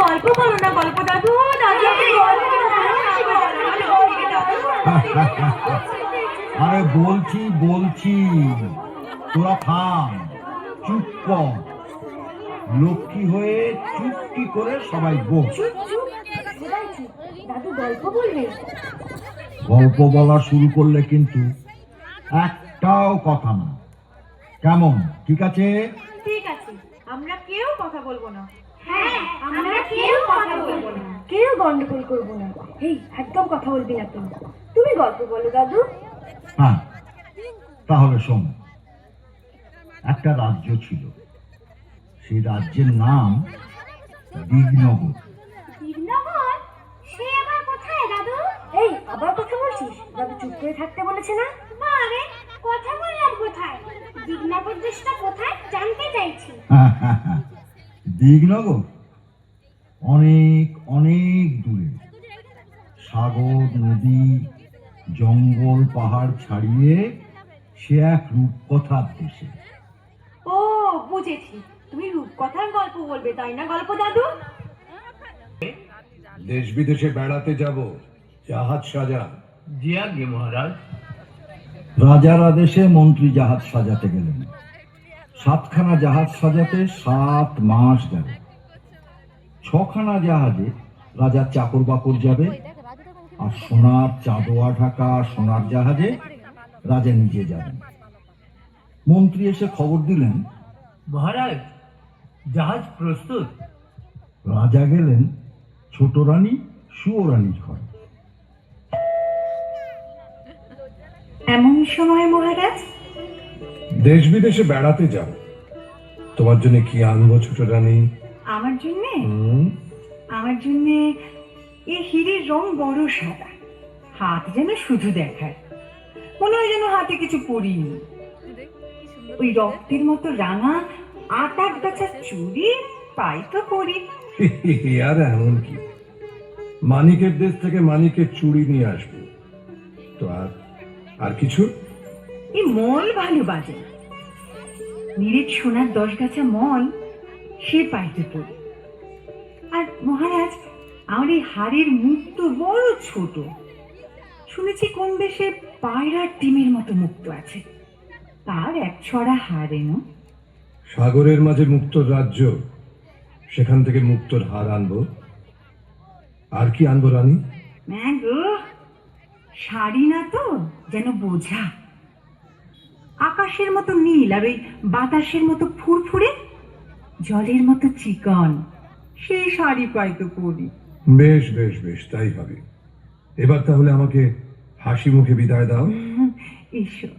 গল্প বলো না, গল্প দাদু দাদু আরে বলছি বলছি তোরা থাম, চুপ কর, লক্ষ্মী হয়ে চুপটি করে সবাই বস। দাদু গল্প বলবে? গল্প বলা শুরু করলে কিন্তু একটাও কথা না, কেমন? ঠিক আছে? ঠিক আছে, আমরা কেউ কথা বলবো না। হ্যাঁ, আমরা কেউ কথা বলবো না, কেউ গন্ডগোল করবো না। এই একদম কথা বলবি না তুমি। তুমি গল্প বলো দাদু। হ্যাঁ, তাহলে শোন। একটা রাজ্য ছিল, সেই রাজ্যের নাম দিগনগর। দিগনগর? সে আবার কোথায় দাদু? এই আবার কথা বলছিস? দাদু চুপ করে থাকতে বলেছে না? আরে কথা বললাম কোথায়? দিগনগর দেশটা কোথায় জানতে চাইছি। দিগনগর অনেক অনেক দূরে, সাগর নদী জঙ্গল পাহাড় ছাড়িয়ে সে এক রূপকথার দেশে। ও বুঝেছি, তুমি রূপকথার গল্প বলবে তাই না গল্প দাদু? দেশ বিদেশে বেড়াতে যাব, জাহাজ সাজা। জি আজ্ঞে মহারাজ। রাজার আদেশে মন্ত্রী জাহাজ সাজাতে গেলেন। 7খানা জাহাজ সাজাতে 7 মাস গেল। 6খানা জাহাজে রাজার চাকর বাকর যাবে, আর সোনার চাঁদোয়া ঢাকা সোনার জাহাজে রাজা নিজে যাবেন। মন্ত্রী এসে খবর দিলেন, মহারাজ জাহাজ প্রস্তুত। রাজা গেলেন ছোট রানী সুয়োরানীর ঘরে। এমন সময় মহারাজ? দেশ বিদেশে বেড়াতে যাব, তোমার জন্য কি আনবো ছোট রানী? আমার জন্য? আমার জন্য এই হিরের রং বড় সাদা, হাত যেন শুধু দেখায়, মনে হয় যেন হাতে কিছু পরিনি। ওই রক্তের মতো রাঙা 8 গাছা চুড়ি পাই তো পরি। আর এমন কি, মানিকের দেশ থেকে মানিকের চুড়ি নিয়ে আসবো। তো আর কিছু? এই মল ভালো বাজে, নিরেট সোনার 10 গাছা মল সে পাইতে পড়ি। আর মহারাজ আমার এই হাড়ের মুখ তো বড় ছোট, শুনেছি কোন দেশে পায়রার ডিমের মতো মুক্ত আছে, তার 1 ছড়া হার এনো। সাগরের মাঝে মুক্তোর রাজ্য, সেখান থেকে মুক্তোর হার আনবো। আর কি আনবো রানী? গো, শাড়ি না তো, যেন বোঝা, আকাশের মতো নীল আর ওই বাতাসের মতো ফুরফুরে, জলের মতো চিকন, সেই শাড়ি পাইতো পরি। বেশ বেশ বেশ, তাই হবে। এবার তাহলে আমাকে হাসি মুখে বিদায় দাও। এসো।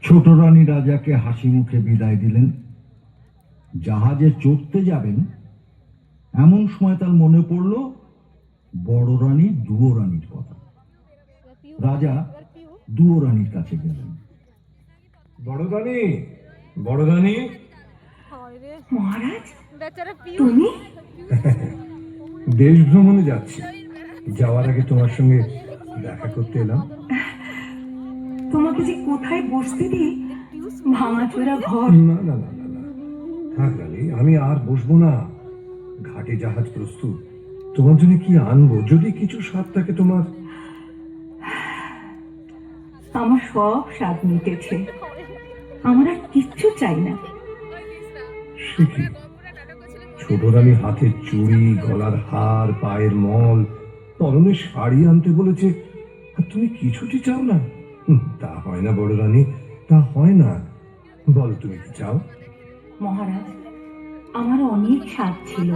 ছোট রানী রাজাকে হাসি মুখে বিদায় দিলেন। জাহাজে চড়তে যাবেন, এমন সময় তার মনে পড়ল বড় রানী দুয়ো রানীর কথা। রাজা দুয়ো রানীর কাছে গেলেন। বড় রানী, বড় রানী, মহারাজ, তুমি? দেশ ভ্রমণে যাচ্ছি, যাওয়ার আগে তোমার সঙ্গে দেখা করতে এলাম। তোমাকে যে কোথায় বসতে দিই, ভাঙাচোরা ঘর। না না না না না, থাক রানী, আমি আর বসবো না। ঘাটে জাহাজ প্রস্তুত, তোমার জন্য কি আনবো যদি কিছু স্বাদ থাকে তোমার? আমার সব স্বাদ মিটেছে, আমার আর কিচ্ছু চাই না। সে কি? ছোট রানী হাতের চুড়ি, গলার হার, পায়ের মল, পরনে শাড়ি আনতে বলেছে, আর তুমি কিছুটি চাও না? তা হয় না বড় রানী, তা হয় না। বলো তুমি কি চাও? মহারাজ, আমার অনেক স্বাদ ছিল,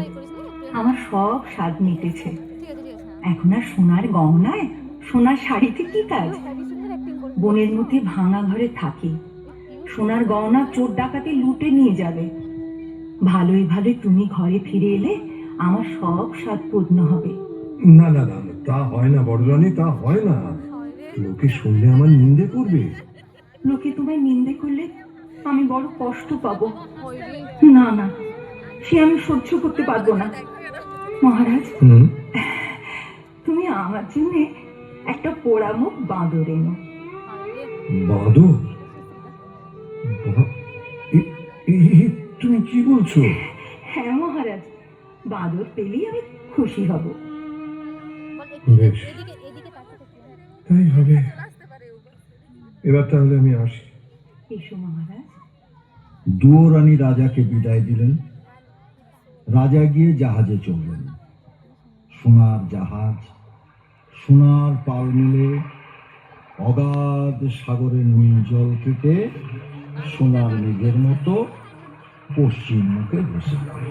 আমার সব স্বাদ মিটেছে। এখন আর সোনার গহনায়, সোনার শাড়িতে কি কাজ? বনের মধ্যে ভাঙা ঘরে থাকি, সোনার গহনা চোর ডাকাতে লুটে নিয়ে যাবে। ভালোই ভালোই তুমি ঘরে ফিরে এলে আমার সব স্বাদ পূর্ণ হবে। না না না, তা হয় না বড় রানী, তা হয় না। লোকে শুনলে আমার নিন্দে করবে। লোকে তোমায় নিন্দে করলে আমি বড় কষ্ট পাবো। না না, সে আমি সহ্য করতে পারবো না। মহারাজ, তুমি আমার জন্য একটা পোড়ামুখ বাঁদর এনো। বাঁদর? তুমি কি বলছো? হ্যাঁ মহারাজ, বাঁদর পেলেই আমি খুশি হব। বেশ, তাই হবে। এবার তাহলে আমি আসি। এসো মহারাজ। দুয়ো রানী রাজাকে বিদায় দিলেন। রাজা গিয়ে জাহাজে চললেন। সোনার জাহাজ সোনার পাল মিলে অগাধ সাগরের নীল জল কেটে সোনার মেঘের মতো পশ্চিম মুখে ভেসে গেল।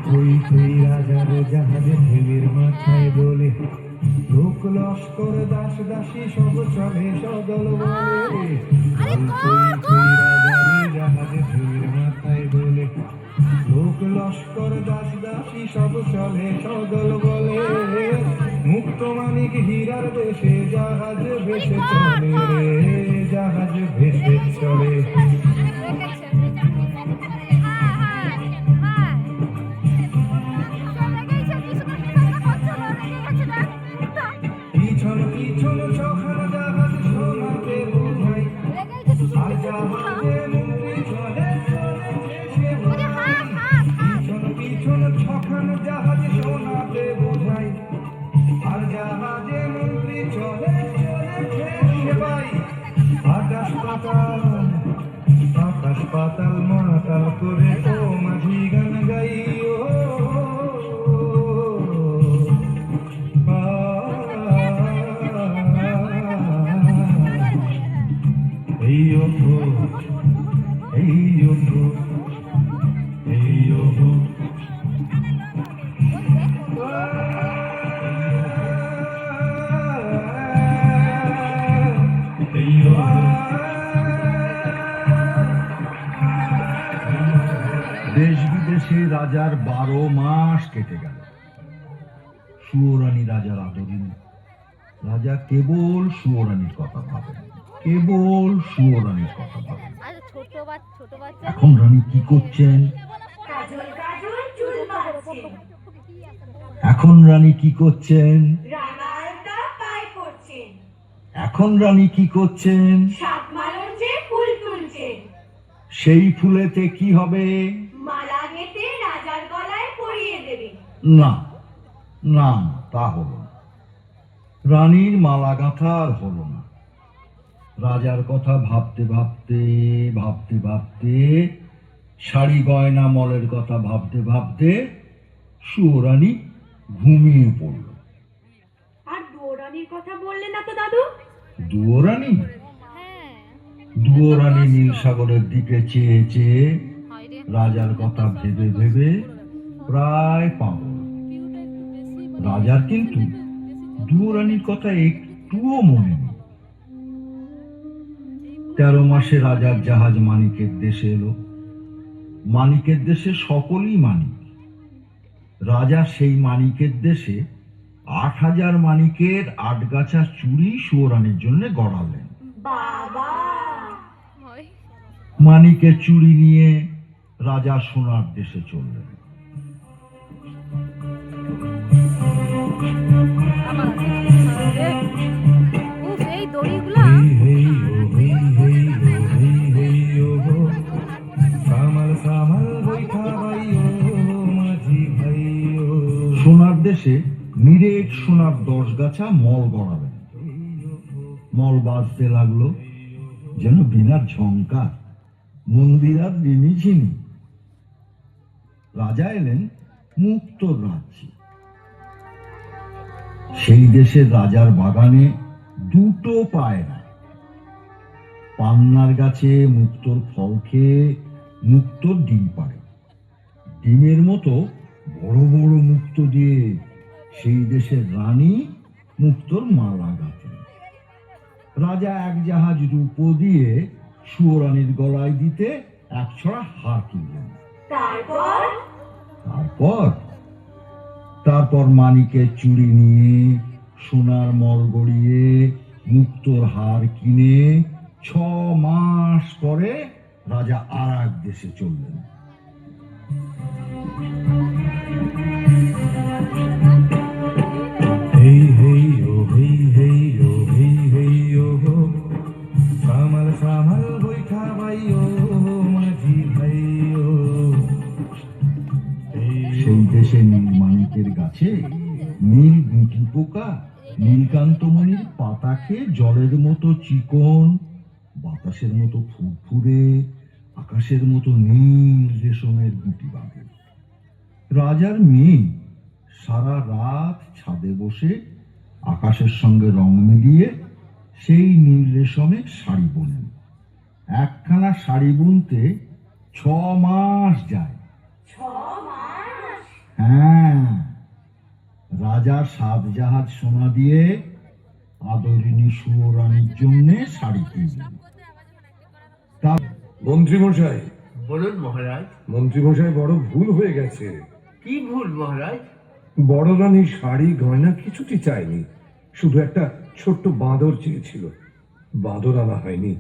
থই থই রাজার জাহাজে ঢেউয়ের মাথায় দোলে, লোক লস্কর দাস দাসী সব চলে সদল বলে। থই থই রাজার জাহাজে ঢেউয়ের মাথায় দোলে, লোক লস্কর দাস দাসী সব চলে সদল বলে। মুক্ত মানিক হীরার দেশে জাহাজ ভেসে চলে রে, জাহাজ ভেসে চলে। পিছন পিছন ছখানা জাহাজ সোনাতে বোঝাই, আর জাহাজে মন্ত্রী চলে চলেছে সে ভাই। পিছন পিছন ছখানা জাহাজ সোনাতে বোঝাই, আর জাহাজে মন্ত্রী চলে চলেছে সে ভাই। আকাশ পাতাল মাতাল করে ও মাঝি গান গাইও। এই ওঠো, এই ওঠো, এই ওঠো। দেশ বিদেশে রাজার 12 মাস কেটে গেল। সুয়োরানী রাজার আদরিনী। রাজা কেবল সুয়োরানীর কথা ভাবেন, কেবল সুয়োরানীর কথা ভাবেন। এখন রানী কি করছেন? কাজল কাজল চুল বাঁধছেন, এখন রানী কি করছেন? রাঙালতা পায় করছেন, এখন রানী কি করছেন? সাত মালঞ্চে ফুল তুলছেন, সেই ফুলেতে কি হবে? মালা গেঁথে রাজার গলায় পরিয়ে দেবে। না না, তা হলো না। রানীর মালা গাঁথা আর হলো না। রাজার কথা ভাবতে ভাবতে ভাবতে ভাবতে, শাড়ি গয়না মলের কথা ভাবতে ভাবতে সুয়োরানী ঘুমিয়ে পড়ল। আর দুয়োরানীর কথা বললে না তো দাদু? দুয়োরানী? দুয়োরানী নীল সাগরের দিকে চেয়ে চেয়ে রাজার কথা ভেবে ভেবে প্রায় পাগল। রাজার কিন্তু দুয়োরানীর কথা একটুও মনে নেই। 13 মাসে রাজার জাহাজ মানিকের দেশে এলো। মানিকের দেশে সকলেই মানিক। রাজা সেই মানিকের দেশে 8000 মানিকের 8 গাছা চুড়ি সুয়োরানীর জন্য গড়ালেন। বাবা, মানিকের চুড়ি নিয়ে রাজা সোনার দেশে চললেন। সোনার দেশে নিরেট সোনার 10 গাছা মল গড়ালেন। মল বাজতে লাগলো যেন বিনার ঝংকার, মন্দির আর রিমিঝিনি। রাজা এলেন মুক্তোর রাজ্যে। সেই দেশের রাজার বাগানে 2টো পায়রা। পান্নার গাছে মুক্তোর ফল খেয়ে মুক্তোর ডিম পাড়ে। ডিমের মতো বড় বড় মুক্তো দিয়ে সেই দেশের রানী মুক্তোর মালা গাঁথেন। রাজা 1 জাহাজ রূপো দিয়ে সুয়োরানীর গলায় দিতে 1 ছড়া হার কিনলেন। তারপর মানিকের চুড়ি নিয়ে, সোনার মল গড়িয়ে, মুক্তোর হার কিনে 6 মাস পরে রাজা আর এক দেশে চললেন। হেই হেই ও হেই হেই ও হেই হেই ও গো, সামাল সামাল বৈঠা ভাই ও মাঝি ভাই ও। সেই দেশে নীল মানিকের গাছে নীল গুটি পোকা নীলকান্তমণির পাতা খেয়ে জলের মতো চিকন, বাতাসের মতো ফুরফুরে, আকাশের মতো নীল রেশমের গুটি বাঁধে। রাজার মেয়ে সারা রাত ছাদে বসে আকাশের সঙ্গে রং মিলিয়ে সেই নীল রেশমের শাড়ি বোনেন। একখানা শাড়ি বুনতে 6 মাস যায়। 6 মাস? হ্যাঁ, রাজা 7 জাহাজ সোনা দিয়ে আদরিনী সুরানীর জন্য শাড়ি কিনলেন। তা মন্ত্রীমশাই, বলুন মহারাজ। মন্ত্রীমশাই, বড় ভুল হয়ে গেছে। কি ভুল মহারাজ? বড় রানী শাড়ি গয়না কিছুটি চায়নি, শুধু একটা ছোট্ট বাঁদর চেয়েছিল। বাঁদর আনা হয়নি।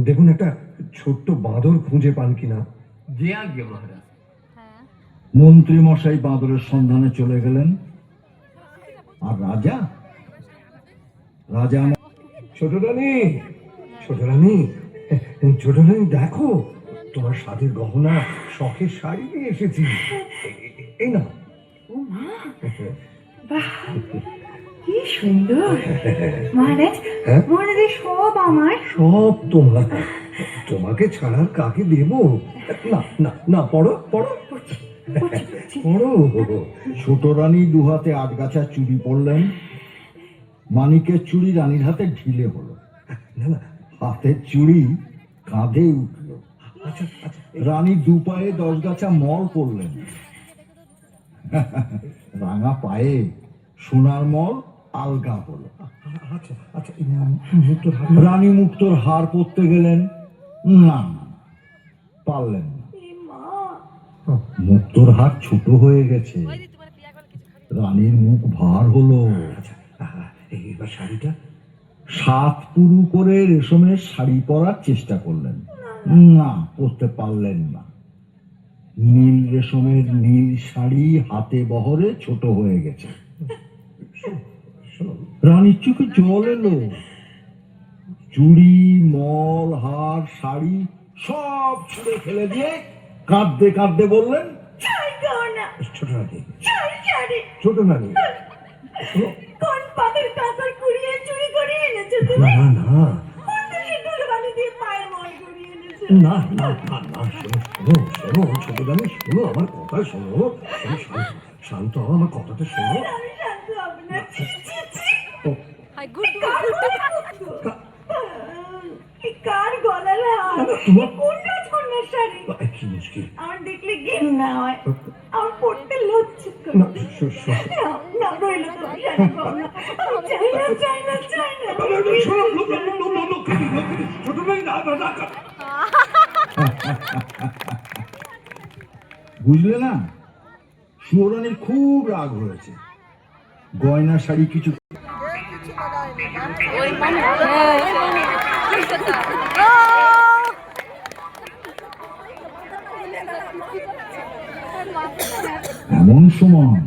দেখুন, একটা ছোট্ট বাঁদর খুঁজে পান কিনা। যে আজ্ঞে মহারাজ। মন্ত্রী মশাই বাঁদরের সন্ধানে চলে গেলেন। আর রাজা রাজা ছোট রানী, ছোট রানী, ছোট রানী, দেখো, তোমার স্বাদের গহনা, শখের শাড়ি নিয়ে এসেছি। এই না। ও মা, বাহ, কি সুন্দর! মহারাজ, হ্যাঁ? মহারাজের সব আমার। সব তোমার। তোমাকে ছাড়া আর কাকে দেব? না না না, পড়ো পড়ো পড়ো। ছোট রানী 2 হাতে 8 গাছা চুড়ি পরলেন। মানিকের চুড়ি রানীর হাতে ঢিলে হলো, না না, হাতের চুড়ি কাঁধে উঠল। আচ্ছা আচ্ছা, রানী 2 পায়ে 10 গাছা মল পরলেন। রাঙা পায়ে সোনার মল আলগা হলো। আচ্ছা আচ্ছা, মুক্তোর হার। রানী মুক্তোর হার পরতে গেলেন। না না, পারলেন না। এ মা, মুক্তোর হার ছোট হয়ে গেছে। রানীর মুখ ভার হলো। আচ্ছা, এবার শাড়িটা। 7 পুরু করে রেশমের শাড়ি পরার চেষ্টা করলেন। না, পরতে পারলেন না। নীল রেশমের নীল শাড়ি হাতে বহরে ছোট হয়ে গেছে। শোনো, রানীর চোখে জল এলো। চুড়ি, মল, হার, শাড়ি সব ছুঁড়ে ফেলে দিয়ে কাঁদতে কাঁদতে বললেন, ছাই গহনা, ছোট রানী, ছাই শাড়ি, ছোট রানী, শোনো। কোন পাতের কাঁথার কুড়িয়ে চুরি করে এনেছো না তুমি? না না কোন দেশের দুলবানি দিয়ে পায়ের মল করিয়ে এনেছো? না না না না, শোনো শোনো শোনো, ছোট রানী, শোনো আমার কথা, শোনো। তুমি শান্ত, শান্ত হও, আমার কথাটা শোনো। আমি শান্ত হব না। ছি, ছি, ছি। ও, কার গলার মতো? কি কার গলার হার? তোমার- কোন রাজকন্যার শাড়ি? কি মুশকিল। আমার দেখলে ঘেন্না হয়, আমার পড়তে লজ্জা করে। না, না, না, রইলো তোমার শাড়ি গহনা। আমি চাই না, চাই না, চাই না। ছোট রানী, না না না। বুঝলে না? সুরানীর খুব রাগ হয়েছে। গয়না শাড়ি কিছু এমন সময়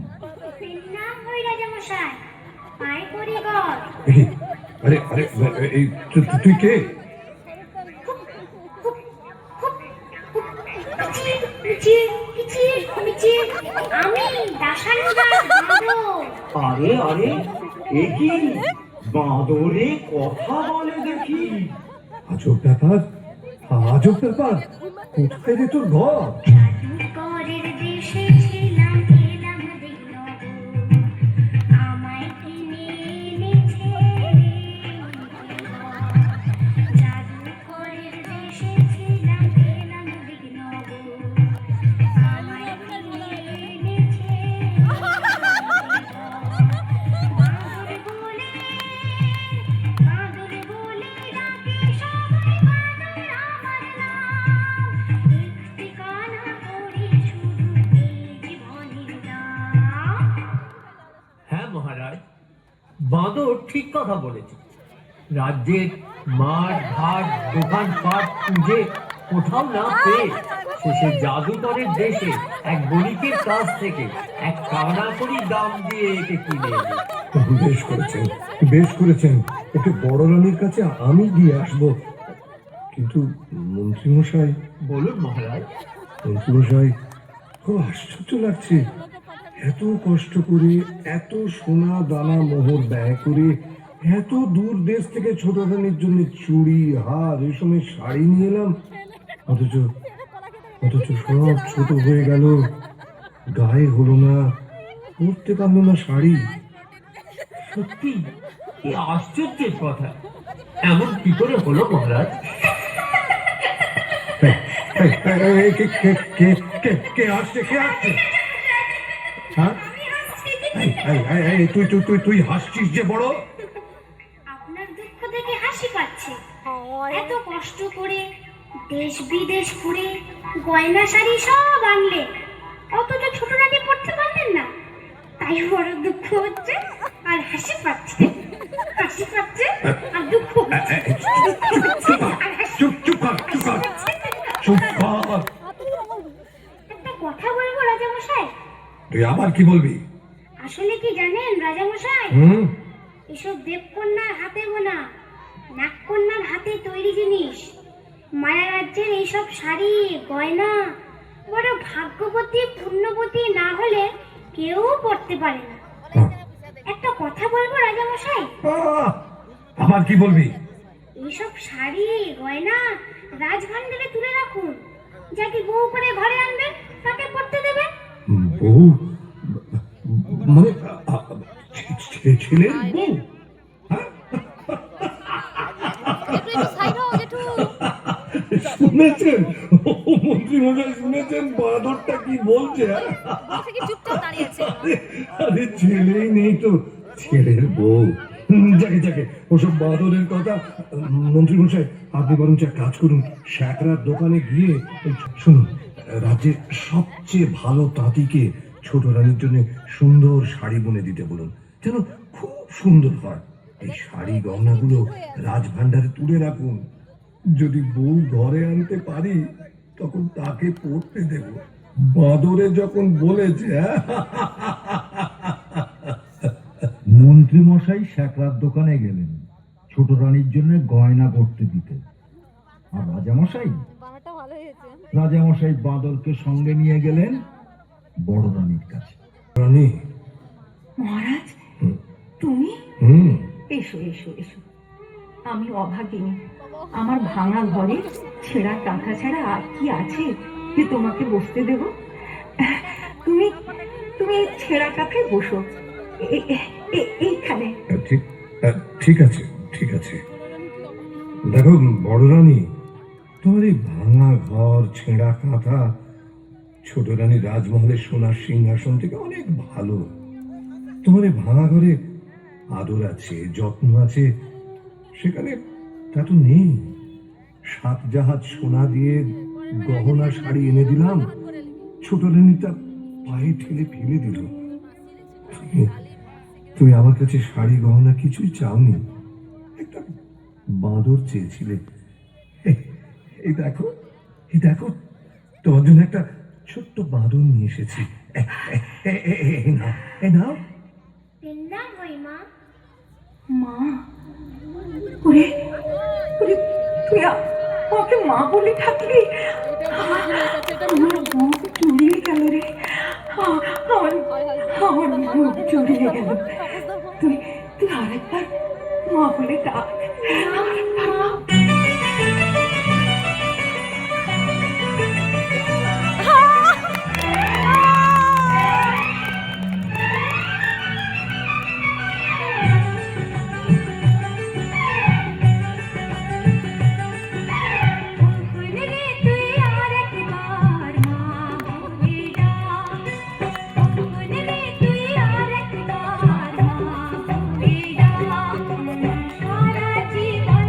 নাম হই রাজামশাই, পায়ে পড়ি গর। এই, আরে আরে, এই তুই কে? পিছি, পিছি, পিছি, আমি দাসানুদাস বাঁদর। আরে আরে, এ কি বাঁদরে কথা বলে দেখি? আজব ব্যাপার, আজব ব্যাপার। কোথায় রে তোর ঘর? জাদুকরের দেশে ছিলাম, এলাম দেখল আমায় কিনে এনেছে। জাদুকরের দেশে ছিলাম, এলাম দেখল আমায় কিনে এনেছে। বাঁদর বলে ডাকে সবাই, বাঁদর আমার নাম। একটি কানা করি শুধু এই জীবনের দাম। হ্যাঁ মহারাজ, বাঁদর ঠিক কথা বলেছে। রাজ্যের মাঠ ঘাট দোকানপাট খুঁজে কোথাও না পেয়ে শেষে জাদুকরের দেশে এক বণিকের কাছ থেকে এক কানা করি দাম দিয়ে একে কিনে এনে। বেশ করেছেন, বেশ করেছেন। ওকে বড় রানীর কাছে আমি দিয়ে আসবো। কিন্তু মন্ত্রীমশাই, বলুন মহারাজ। মন্ত্রীমশাই, খুব আশ্চর্য লাগছে। এত কষ্ট করে, এত সোনা দানা মোহর ব্যয় করে, এত দূর দেশ থেকে ছোট রানীর জন্য চুড়ি, হার, রেশমের শাড়ি নিয়ে এলাম, অথচ অথচ সব ছোট হয়ে গেল, গায়ে হলো না, পরতে পারলো না শাড়ি। সত্যি কি আশ্চর্যের কথা! এমন কি করে হলো মহারাজ? এই, এই, এই, কে আসছে, কে আসছে? হ্যাঁ আমি হাসছি। তুই হাসছিস যে বড়। আপনার দুঃখ থেকে হাসি পাচ্ছে। এত কষ্ট করে দেশ বিদেশ ঘুরে গয়না শাড়ি সব আনলে, অথচ ছোট রানী পড়তে পারলেন না, তাই বড় দুঃখ হচ্ছে আর হাসি পাচ্ছে। হাসি পাচ্ছে আর দুঃখ হচ্ছে। আর হাসি চুপ চুপ কর চুপ কর চুপ কর। একটা কথা বলবো রাজামশাই? তুই আবার কি বলবি? আসলে কি জানেন রাজামশাই, হুম এসব দেবকন্যার হাতে বোনা, নাগকন্যার হাতে তৈরি জিনিস, মায়া রাজ্যের এইসব শাড়ি গয়না বড় ভাগ্যবতী পুণ্যবতী না হলে কেউ পড়তে পারে না। একটা কথা বলবো রাজামশাই? আবার কি বলবি? এইসব শাড়ি গয়না রাজভান্ডারে তুলে রাখুন, যাকে বউ করে ঘরে আনবেন তাকে পড়তে দেবেন। বউ মানে ছেলের বউ? হ্যাঁ? শুনেছেন মন্ত্রী মশাই, শুনেছেন বাঁদরটা কি বলছে? আরে ছেলেই নেই তো, ছেলের বউ। যাকে যাকে ওসব বাঁদরের কথা। মন্ত্রী মশাই, আপনি বরঞ্চ এক কাজ করুন, শ্যাকরার দোকানে গিয়ে শুনুন, রাজ্যের সবচেয়ে ভালো তাঁতিকে ছোট রানীর জন্য সুন্দর শাড়ি বুনে দিতে বলুন, যেন খুব সুন্দর হয়। এই শাড়ি গহনাগুলো রাজভান্ডারে তুলে রাখুন। যদি বউ ঘরে আনতে পারি তখন তাকে পড়তে দেব। বাঁদরে যখন বলেছে। মন্ত্রী মশাই শ্যাকরার দোকানে গেলেন ছোট রানীর জন্য গয়না করতে দিতে। আর রাজামশাই বাঁদরকে সঙ্গে নিয়ে গেলেন বড় রানীর কাছে। রানী, মহারাজ, তুমি? হুম এসো এসো এসো। আমি অভাগিনী, আমার ভাঙা ঘরে ছেঁড়া কাঁথা ছাড়া আর কি আছে যে তোমাকে বসতে দেব? তুমি তুমি এই ছেঁড়া কাঁথায় বসো, এইখানে। ঠিক ঠিক আছে ঠিক আছে। দেখো বড় রানী, তোমার এই ভাঙা ঘর ছেঁড়া কাঁথা ছোট রানী রাজমহলের সোনার সিংহাসন থেকে অনেক ভালো। তোমার এই ভাঙা ঘরে আদর আছে, যত্ন আছে, সেখানে তা তো নেই। 7 জাহাজ সোনা দিয়ে গহনা শাড়ি এনে দিলাম, ছোট রানী তা পায়ে ঠেলে ফেলে দিল। তুমি আমার কাছে শাড়ি গহনা কিছুই চাওনি, একটা বাঁদর চেয়েছিলে। এই দেখো, এই দেখো, তোমার জন্য একটা ছোট্ট বাঁদর নিয়ে এসেছি। এই নাও, এই নাও। পেন্দাম হই মা। মা? ওরে ওরে, তুই আমাকে মা বলে থাকলি? আমার মুখ জুড়িয়ে গেল রে, আমার মুখ জুড়িয়ে গেল। তুই তুই আরেকবার মা বলে ডাক, আরেকবার মা। সারা জীবন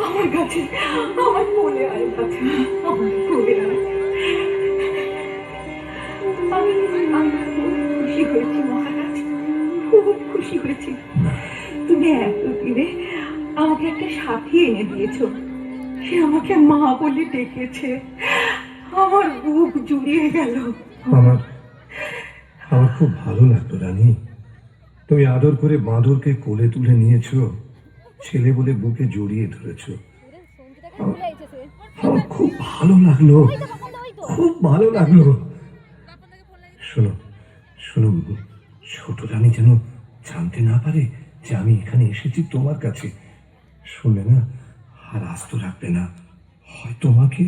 আমার কাছে, আমার কোলে আয় কাছে, আমার কোলে আয়। আমি খুব খুশি হয়েছি মহারাজ, খুব খুশি হয়েছি। তুমি এতদিনে আমাকে একটা সাথী এনে দিয়েছো, সে আমাকে মা বলে ডেকেছে। আমার বুক জুড়িয়ে গেল। আমার আমার খুব ভালো লাগলো রানী, তুমি আদর করে বাঁদরকে কোলে তুলে নিয়েছো, ছেলে বলে বুকে জড়িয়ে ধরেছো। আমার খুব ভালো লাগলো, খুব ভালো লাগলো। শোনো শোনো, ছোট রানী যেন জানতে না পারে যে আমি এখানে এসেছি তোমার কাছে। শুনলে না আর আস্ত রাখবে না, হয় তোমাকে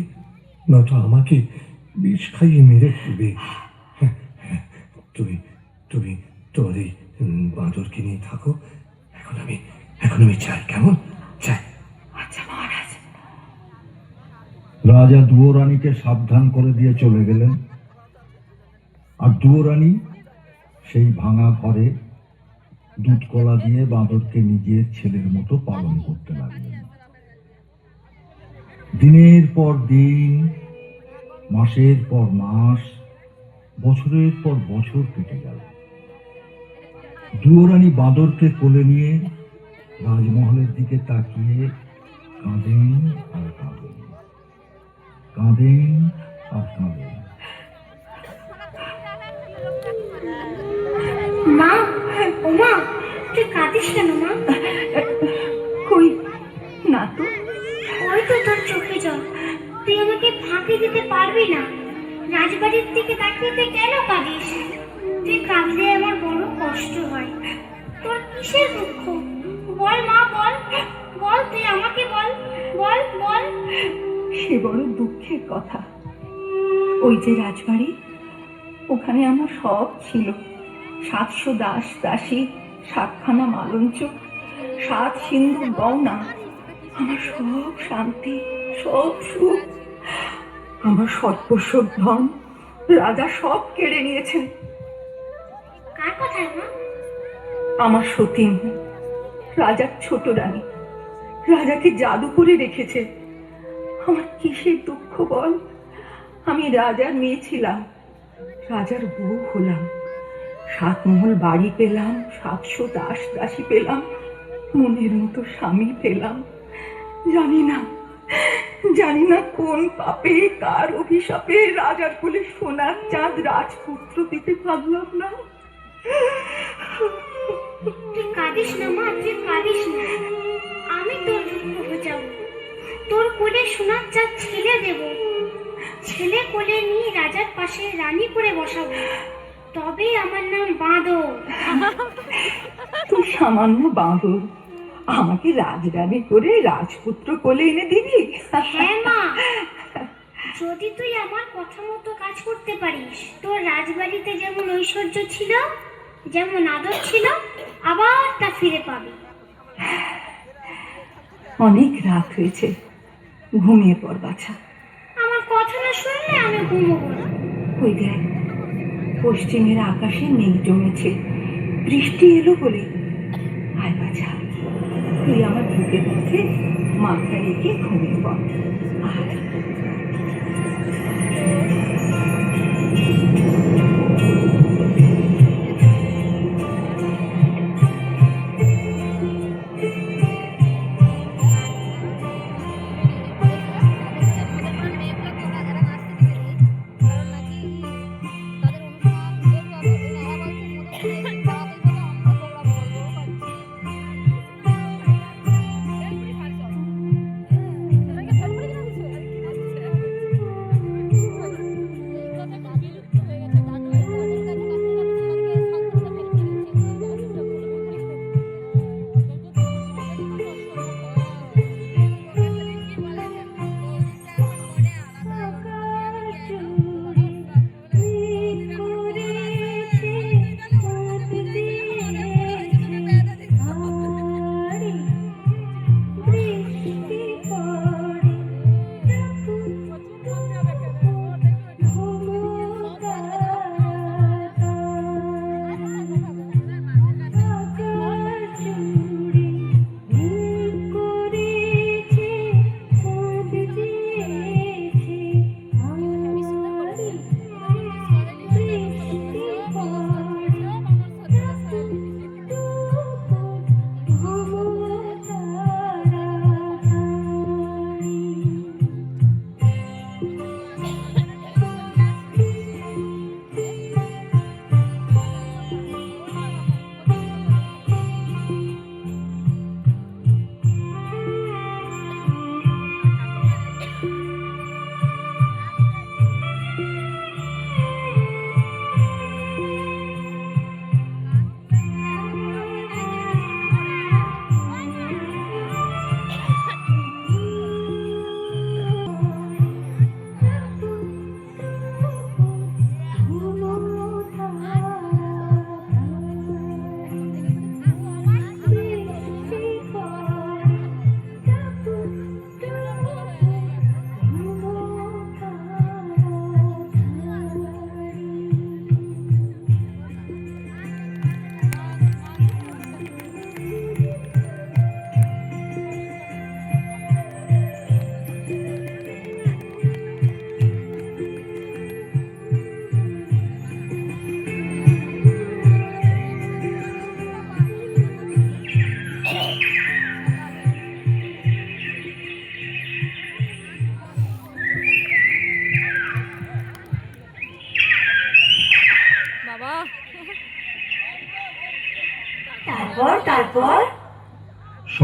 নয়তো আমাকে বিষ খাইয়ে মেরে ফেলবে। তুমি তুমি তোমার এই বাঁদরকে নিয়ে থাকো, এখন আমি চাই, কেমন চাই। আচ্ছা মহারাজ। রাজা দুয়োরানীকে সাবধান করে দিয়ে চলে গেলেন, আর দুয়োরানী সেই ভাঙা ঘরে দুধ কলা দিয়ে বাঁদরকে নিজের ছেলের মতো পালন করতে লাগলেন। দিনের পর দিন, মাসের পর মাস, বছরের পর বছর কেটে গেল। দুয়োরানী বাঁদরকে কোলে নিয়ে রাজমহলের দিকে তাকিয়ে কাঁদেন আর কাঁদেন, কাঁদেন আর কাঁদেন। মা, ও মা, তুই কাঁদিস কেন মা? কই না তো। ওই তো তোর চোখে জল, তুই আমাকে ফাঁকি দিতে পারবি না। রাজবাড়ির দিকে তাকিয়ে তুই কেন কাঁদিস? তুই কাঁদলে আমার বড় কষ্ট হয়। তোর কিসের দুঃখ? বল মা, বল বল, তুই আমাকে বল, বল বল। সে বড় দুঃখের কথা। ওই যে রাজবাড়ি, ওখানে আমার সব ছিল। 700 দাস দাসী, 7খানা মালঞ্চ, 7 সিন্ধুর গয়না, আমার সব শান্তি, সব সুখ, আমার সর্বস্ব ধন রাজা সব কেড়ে নিয়েছেন। কার কথা মা? আমার সতীন, রাজার ছোট রানী, রাজাকে জাদু করে রেখেছে। আমার কিসের দুঃখ বল? আমি রাজার মেয়ে ছিলাম, রাজার বউ হলাম, 7 মহল বাড়ি পেলাম, 700 দাস দাসী পেলাম, মনের মতো স্বামী পেলাম। জানি না কোন পাপে, কার অভিশাপে রাজার কোলে সোনার চাঁদ রাজপুত্র দিতে পারলাম না। তুই কাঁদিস না মা, তুই কাঁদিস না। আমি তোর দুঃখ বোঝাবো, তোর কোলে সোনার চাঁদ ছেলে দেব, ছেলে কোলে নিয়ে রাজার পাশে রানী করে বসাবো, তবে আমার নাম বাঁদর। তুই সামান্য বাঁদর, আমাকে রাজরানী করে রাজপুত্র কোলে এনে দিবি? হ্যাঁ মা, যদি তুই আমার কথা মতো কাজ করতে পারিস, তোর রাজবাড়িতে যেমন ঐশ্বর্য ছিল, যেমন আদর ছিল, আবার তা ফিরে পাবি। অনেক রাত হয়েছে, ঘুমিয়ে পড় বাছা। আমার কথা না শুনলে আমি ঘুমোবো না। ওই দেখ, পশ্চিমের আকাশে মেঘ জমেছে, বৃষ্টি এলো বলে। আয় বাছা, তুই আমার বুকের মধ্যে মাথা রেখে ঘুমিয়ে পড়। আয়।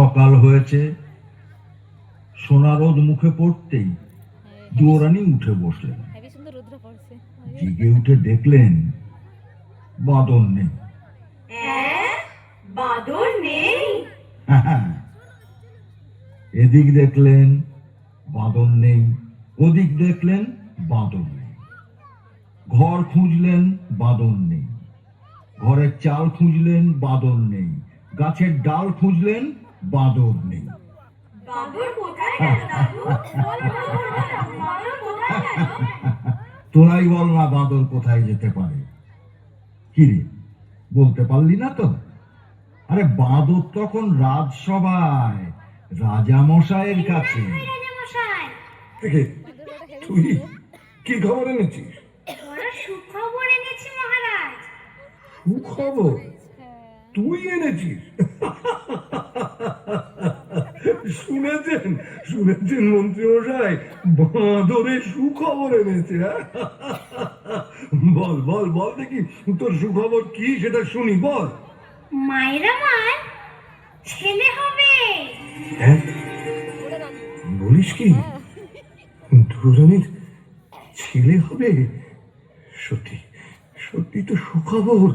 সকাল হয়েছে, সোনা রোদ মুখে পড়তেই দুয়োরানী উঠে বসলেন। হেবি সুন্দর রুদ্র পড়ছে। জেগে উঠে দেখলেন বাঁদর নেই। বাদর নেই? এদিক দেখলেন বাঁদর নেই, ওদিক দেখলেন বাঁদর নেই। ঘর খুঁজলেন বাঁদর নেই, ঘরের চাল খুঁজলেন বাঁদর নেই, গাছের ডাল খুঁজলেন বাঁদর নেই। বাদর কোথায় গেল দাদু? বাদর কোথায় গেল? তোরাই বল না বাঁদর কোথায় যেতে পারে। কিরে, বলতে পারলি না তো? আরে বাঁদর তখন রাজসভায় রাজা মশাইয়ের কাছে। রাজামশাই, দেখে তুই কি খবর এনেছিস? বড় সুখবর এনেছি মহারাজ। সুখবর তুই এনেছিস? শুনেছেন শুনেছেন মন্ত্রী মশাই, বাঁদরের সুখবর এনেছে। হ্যাঁ? বল বল বল দেখি, তোর সুখবর কি সেটা শুনি, বল। মায়ের আমার ছেলে হবে। হ্যাঁ, বলিস কি? দুরানির ছেলে হবে? সত্যি সত্যি তো সুখবর,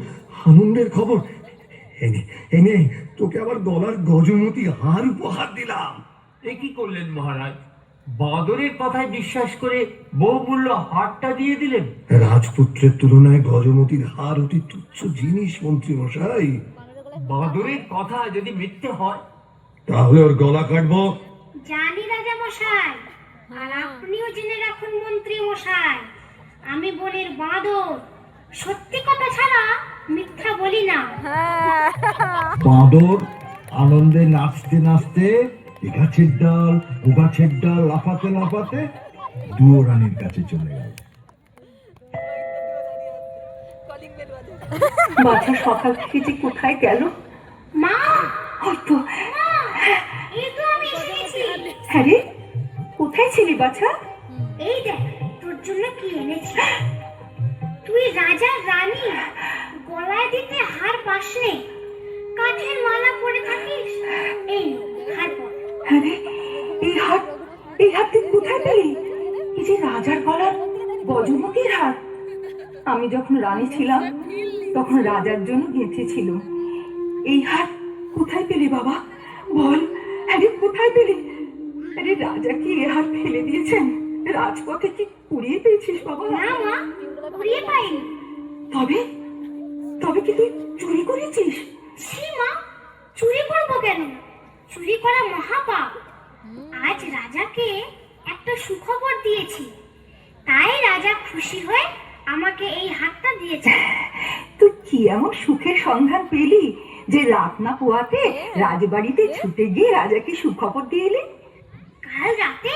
আনন্দের খবর। এনে এনে তোকে আবার গলার গজমতি হার উপহার দিলাম। এ কি করলেন মহারাজ? বাঁদরের কথায় বিশ্বাস করে বহুমূল্য হারটা দিয়ে দিলেন। রাজপুত্রের তুলনায় গজমতির হার অতি তুচ্ছ জিনিস মন্ত্রী মশাই। বাঁদরের কথা যদি মিথ্যে হয়, তাহলে ওর গলা কাটবো। জানি রাজামশাই, আর আপনিও জেনে রাখুন মন্ত্রী মশাই, আমি বনের বাঁদর, সত্যি কথা ছাড়া মিথ্যা বলি না। বাঁদর আনন্দে নাচতে নাচতে এ গাছের ডাল ও গাছের ডাল লাফাতে লাফাতে দুয়োরানীর কাছে চলে গেল। বাছা সকাল থেকে যে কোথায় গেল? মা, হয়তো। মা, এই তো আমি এসে গেছি। হ্যাঁ রে, কোথায় ছিলি বাছা? এই দেখ তোর জন্য কি এনেছি। তুই রাজা রানী, গলায় দিতে হার পাসনে, কাঠের মালা পরে থাকিস। এই হার পর। হ্যাঁ রে, এই হাত তুই কোথায় পেলি? এই যে রাজার গলার গজমতির হাত। আমি যখন রানী ছিলাম তখন রাজার জন্য গেঁথেছিল। এই হাত কোথায় পেলি বাবা? বল, হ্যাঁ রে, কোথায় পেলি? আরে রাজা কি এ হাত ফেলে দিয়েছেন? রাজপথে কি কুড়িয়ে পেয়েছিস বাবা? না মা, কুড়িয়ে পাইনি। তবে তবে কি তুই চুরি করেছিস? ছি মা, চুরি করবো কেন? চুরি করা মহাপাপ। আজ রাজাকে একটা সুখবর দিয়েছি, তাই রাজা খুশি হয়ে আমাকে এই হাতটা দিয়েছে। তুই কি এমন সুখের সন্ধান পেলি যে রাত না পোয়াতে রাজবাড়িতে ছুটে গিয়ে রাজাকে সুখবর দিয়ে এলি? কাল রাতে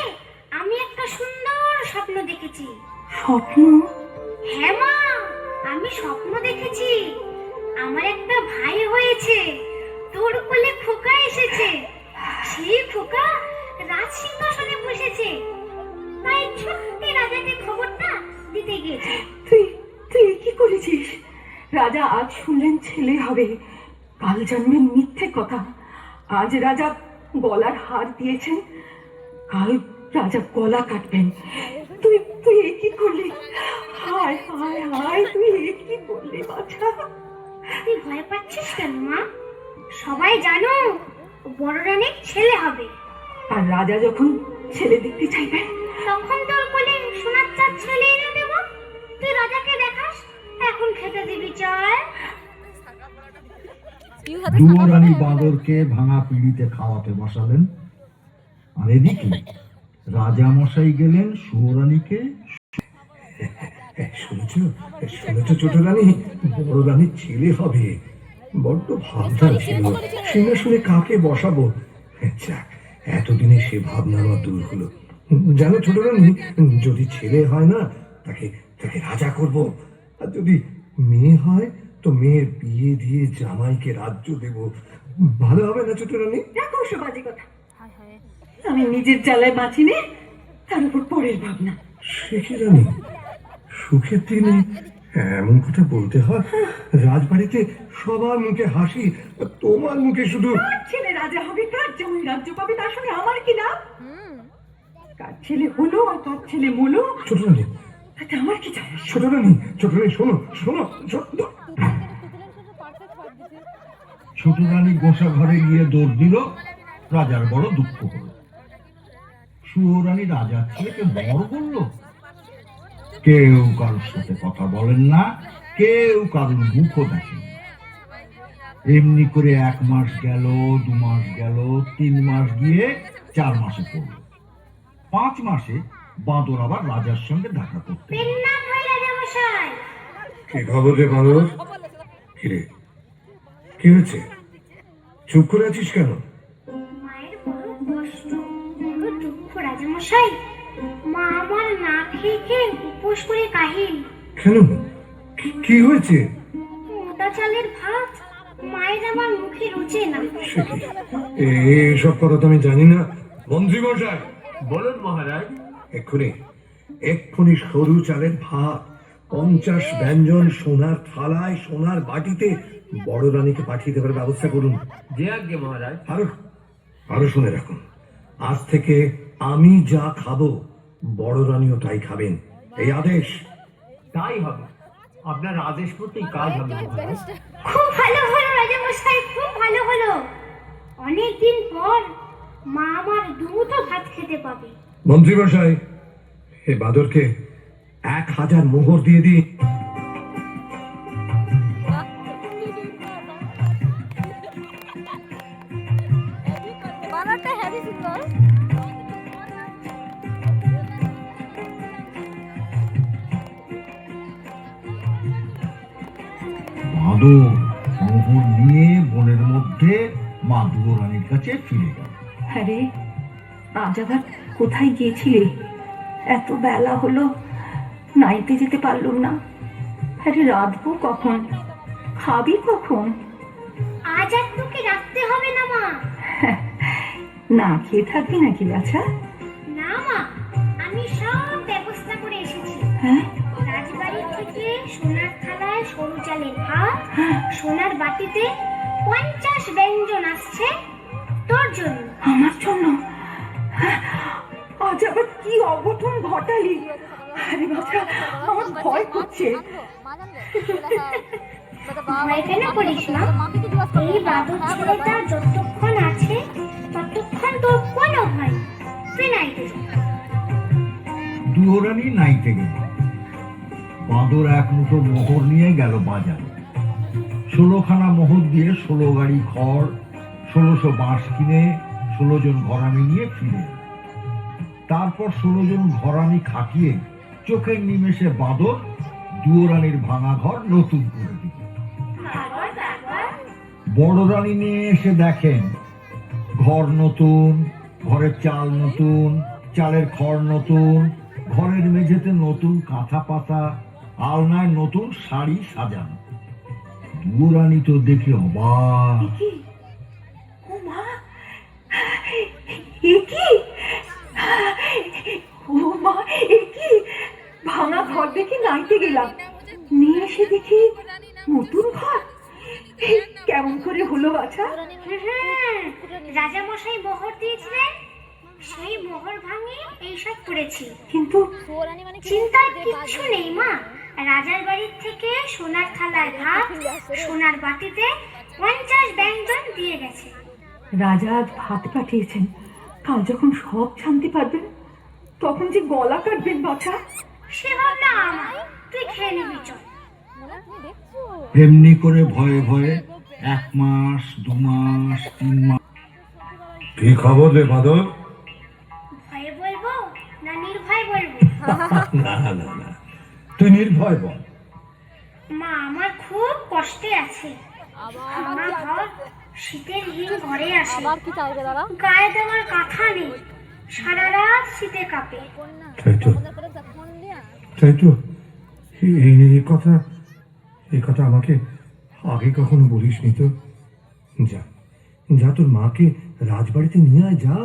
আমি একটা সুন্দর স্বপ্ন দেখেছি। স্বপ্ন? হ্যাঁ মা, আমি স্বপ্ন দেখেছি আমার একটা ভাই হয়েছে, তোর কোলে খোকা এসেছে, সেই খোকা রাজ সিংহাসনে বসেছে, তাই ছোট্ট রাজাকে খবরটা দিতে গিয়েছে। তুই তুই কি করেছিস? রাজা আজ শুনলেন ছেলে হবে, কাল জানবেন মিথ্যে কথা। আজ রাজা গলার হার দিয়েছেন, কাল রাজা গলা কাটবেন। তুই তুই এ কি করলি? হায় হায় হায়, তুই এ কি করলি বাছা? তুই ভয় পাচ্ছিস কেন মা? সবাই জানো বড় রানীর ছেলে হবে। আর রাজা যখন ছেলে দেখতে চাইবেন তখন তোর কোলে সোনার চাঁদ ছেলে এনে দেবো, তুই রাজাকে দেখাস। এখন খেতে দিবি চল। দুয়োরানী বাঁদরকে ভাঙা পিঁড়িতে খাওয়াতে বসালেন, আর এদিকে রাজা মশাই গেলেন সুয়োরানীকে। শুনেছ শুনেছ ছোট রানী, বড় রানীর ছেলে হবে। বড্ড ভাবনা ছিল সিংহাসনে কাকে বসাবো। যাক, এতদিনে সে ভাবনা আমার দূর হলো। জানো ছোট রানী, যদি ছেলে হয় না তাকে তাকে রাজা করব, আর যদি মেয়ে হয় তো মেয়ের বিয়ে দিয়ে জামাইকে রাজ্য দেব। ভালো হবে না ছোট রানী? দেখো সব বাজে কথা। আমি নিজের জ্বালায় বাঁচি নে, তার উপর পরের ভাবনা। সে কি রানী, সুখের দিনে এমন কথা বলতে হয়? রাজবাড়িতে সবার মুখে হাসি, তোমার মুখে শুধু কার ছেলে রাজা হবে, কার জমি রাজ্য পাবে, তার সঙ্গে আমার কি লাভ? কার ছেলে হলো আর কার ছেলে মলো, ছোট রানী, তাতে আমার কি যায় আসে? ছোট রানী, ছোট রানী, শোনো শোনো ছোট রানী গোসা ঘরে গিয়ে দৌড় দিল। রাজার বড় দুঃখ হলো। সুয়োরানী রাজার ছেলেকে বর বলল। কেউ কারোর সাথে কথা বলেন না, কেউ কারোর মুখও দেখেন না। এমনি করে 1 মাস গেল, 2 মাস গেল, 3 মাস গিয়ে 4 মাসে পড়ল। 5 মাসে বাঁদর আবার রাজার সঙ্গে দেখা করতে এলো। নাম হয় রাজামশাই। কি খবর রে বাঁদর? কিরে, কি হয়েছে? চুপ করে আছিস কেন? মায়ের বড় কষ্ট, বড় দুঃখ রাজামশাই। মা আমার না খেয়ে খেয়ে উপোস করে কাহিল। কেন, কি হয়েছে? মোটা চালের ভাত মায়ের আমার মুখে রুচে না। সে কি, এসব কথা তো আমি জানি না। মন্ত্রী মশাই, বলুন মহারাজ। এক্ষুনি সরু চালের ভাত 50 ব্যঞ্জন সোনার থালায় সোনার বাটিতে বড় রানীকে পাঠিয়ে দেবার ব্যবস্থা করুন। যে আজ্ঞে মহারাজ। আরো শুনে রাখুন, আজ থেকে আমি যা খাবো বড় রানীও তাই খাবেন, এই আদেশ। তাই হবে, আপনার আদেশ মতোই কাজ হবে মহারাজ। খুব ভালো হলো রাজামশাই, খুব ভালো হলো। অনেকদিন পর মা আমার দুটো ভাত খেতে পাবে। মন্ত্রী মশাই, এ বাদরকে 1000 মোহর দিয়ে দিন। বানারটা হেভি সুন্দর। বাঁদর মোহর নিয়ে বনের মধ্যে মা দুয়োরানীর কাছে ফিরে গেল। আরে আজ আবার কোথায় গিয়েছিলে? এত বেলা হলো, নাইতে যেতে পারলুম না। আরে রাঁধবো কখন, খাবি কখন? আজ আর তোকে রাখতে হবে না মা। না খেয়ে থাকবি নাকি বাছা? না মা, আমি সব ব্যবস্থা করে এসেছি। হ্যাঁ, রাজবাড়ি থেকে সোনার থালায় সরু চালের ভাত, সোনার বাটিতে 50 ব্যঞ্জন আসছে তোর জন্য। আমার জন্য? আজ আবার কি অঘটন ঘটালি? আরে বাছা, আমার ভয় করছে। ভয় কেন করিস না? এই বাদর ছেলেটা যতক্ষণ আছে ততক্ষণ তোর কোনো ভয় নেই। তুই নাইতে যা। দুয়োরানী নাইতে গেল। বাঁদর 1 মুঠো মোহর নিয়ে গেল বাজারে। 16খানা মোহর দিয়ে 16 গাড়ি খড়, 1600 বাঁশ কিনে 16 জন ঘরামি নিয়ে ফিরে এলো। তারপর 16 জন ঘরামি খাটিয়ে চোখের নিমেষে বাঁদর দুয়োরানীর ভাঙা ঘর নতুন করে দিল। বড় রানী নিয়ে এসে দেখেন ঘর নতুন, ঘরের চাল নতুন, চালের খড় নতুন, ঘরের মেঝেতে নতুন কাঁথা পাতা, আলনায় নতুন শাড়ি সাজানো। দুয়োরানী তো দেখে অবাক। কি? ও মা, এ কি? ও মা, এ কি? ভাঙা ঘর দেখে নাইতে গেলাম, নিয়ে এসে দেখি নতুন ঘর। কেমন করে হলো বাছা? রাজামশাই মোহর দিয়েছিলেন, সেই মোহর ভাঙিয়ে এইসব করেছি। কিন্তু চিন্তার কিচ্ছু নেই মা। রাজার বাড়ির থেকে সোনার থালায় ভাত, সোনার বাটিতে 50 ব্যঞ্জন দিয়ে গেছে। রাজা আজ ভাত পাঠিয়েছেন, কাল যখন সব শান্তি পারবেন তখন যে গলা কাটবেন বাছা। সে ভাবনা আমার, তুই খেয়ে নিবি চল। এমনি করে ভয়ে ভয়ে 1 মাস, 2 মাস, 3 মাস। কি খবর রে বাঁদর? ভয়ে বলবো না নির্ভয় বলবো? না না না, তুই নির্ভয় বল। মা আমার খুব কষ্টে আছে। আমার ঘর শীতের হিম ঘরে আসে, আবার কি চাইবে দাদা? গায়ে দেওয়ার কাঁথা নেই, সারা রাত শীতে কাঁপে। তাই তো, তাই তো, এই কথা আমাকে আগে কখনো বলিসনি তো। যা যা, তোর মাকে রাজবাড়িতে নিয়ে আয়, যা।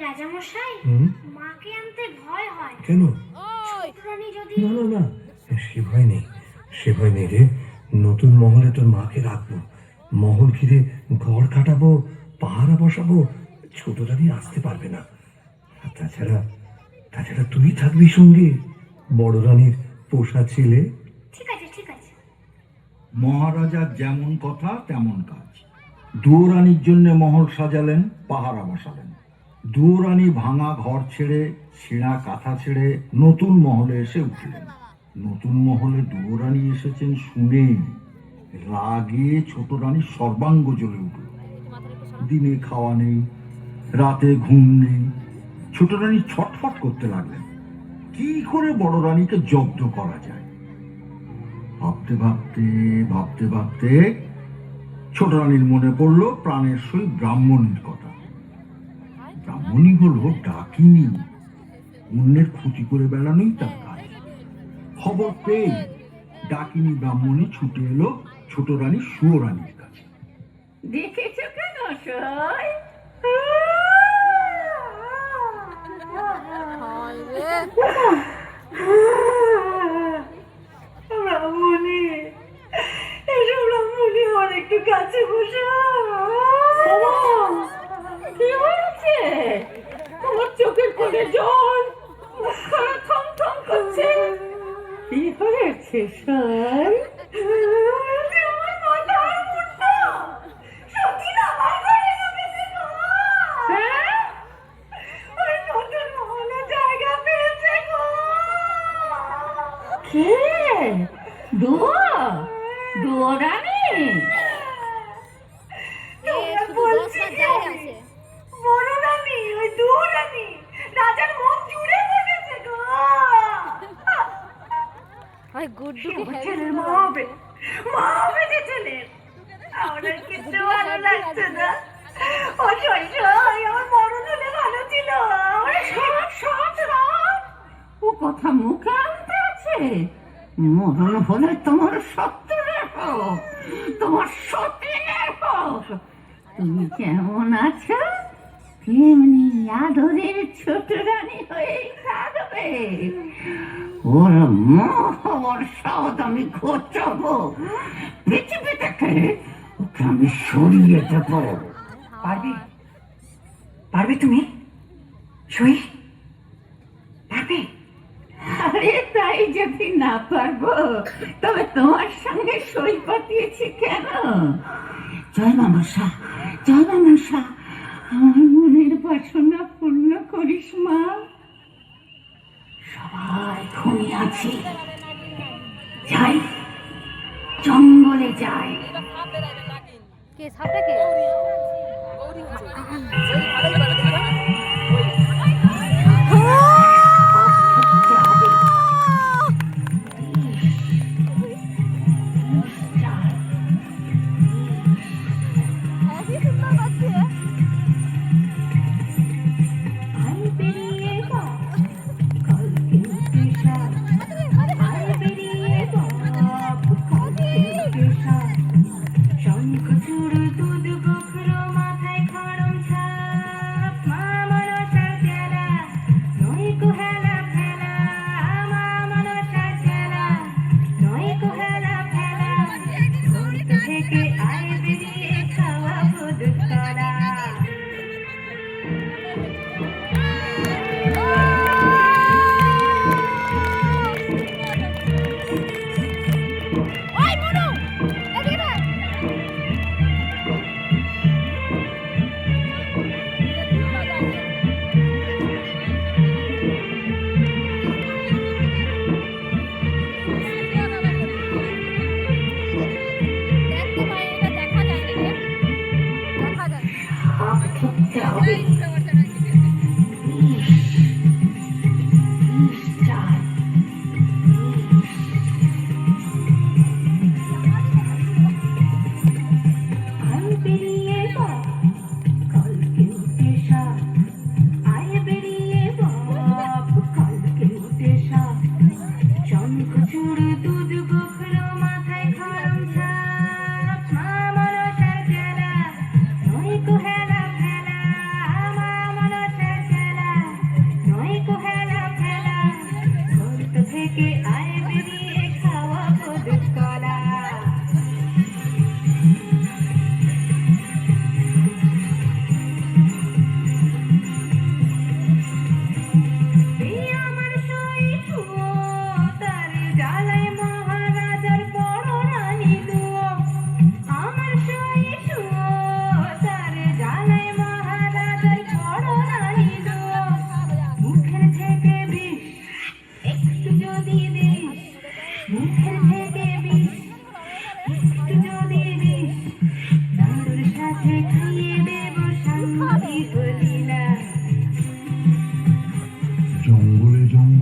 রাজামশাই, হুম? মাকে আনতে ভয় হয়। কেন? ছোট রানী যদি না না না, সে ভয় নেই। সে ভয় নেই রে, নতুন মহলে তোর মাকে রাখবো, মহল ঘিরে ঘর কাটাবো, পাহারা বসাবো, ছোট রানী আসতে পারবে না। আর তাছাড়া তাছাড়া তুই থাকবি সঙ্গে, বড় রানীর পোষা ছেলে। ঠিক আছে ঠিক আছে। মহারাজার যেমন কথা তেমন কাজ। দুয়োরানীর জন্য মহল সাজালেন, পাহারা বসালেন। দুয়োরানী ভাঙা ঘর ছেড়ে, ছেঁড়া কাঁথা ছেড়ে নতুন মহলে এসে উঠলেন। নতুন মহলে দুয়োরানী এসেছেন শুনে রাগে ছোট রানীর সর্বাঙ্গ জ্বলে উঠল। দিনে খাওয়া নেই, রাতে ঘুম নেই। ছোট রানী ছটফট করতে লাগলেন, কি করে বড় রানীকে জব্দ করা যায়। ভাবতে ভাবতে ভাবতে ভাবতে ছোট রানীর মনে পড়ল প্রাণের সই ব্রাহ্মণীর কথা। ব্রাহ্মণী হলো ডাকিনী, অন্যের ক্ষতি করে বেড়ানোই তার কাজ। খবর পেয়ে ডাকিনী ব্রাহ্মণী ছুটে এলো ছোট রানী সুয়োরানীর কাছে। দেখেছ কেন সই? ব্রাহ্মণী, এসব ব্রাহ্মণী আমার একটু কাছে বসা। কি হয়েছে? আমার চোখের কোণে জল, মুখখানা থম থম করছে। কি হয়েছে সই? আমার মাথার মুন্ডটা সতীন আমার ঘরে ঢুকেছে গো। হ্যাঁ? ওই নতুন মহলে জায়গা পেয়েছে গো। কে? দুয়োরানী? বড় রানী, ওই দুয়োরানী রাজার মুখ জুড়ে বসেছে গো। ছেলের মা হবে, মা হবে যে ছেলের। আমার আর কিচ্ছু ভালো লাগছে না। ও সই সই, আমার মরণ হলে ভালো ছিল। আমার সব সব সব ও কথা মুখে আনতে আছে। মরণ হলে তোমার সত্তরের হোক, তোমার সতীনের হোক, তুমি কেমন আছো তেমনি আদরের ছোট রানী হয়েই থাকবে। ওর মোহর সাদ আমি ঘোচাবো, পৃথিবী থেকে ওকে আমি সরিয়ে দেব। পারবে? পারবে তুমি সই? পারবে? আরে তাই যদি না পারবো তবে তোমার সঙ্গে সই পাঠিয়েছি কেন? জয় মানসা, জয় মানসা, আমার মনের বাসনা পূর্ণ করিস মা। সবাই ঘুমিয়ে আছি, যাই জঙ্গলে যাই। কে সাপটা কে? শঙ্খ চূড় দুধ গোখরো মাথায় খড়ম ছাপ,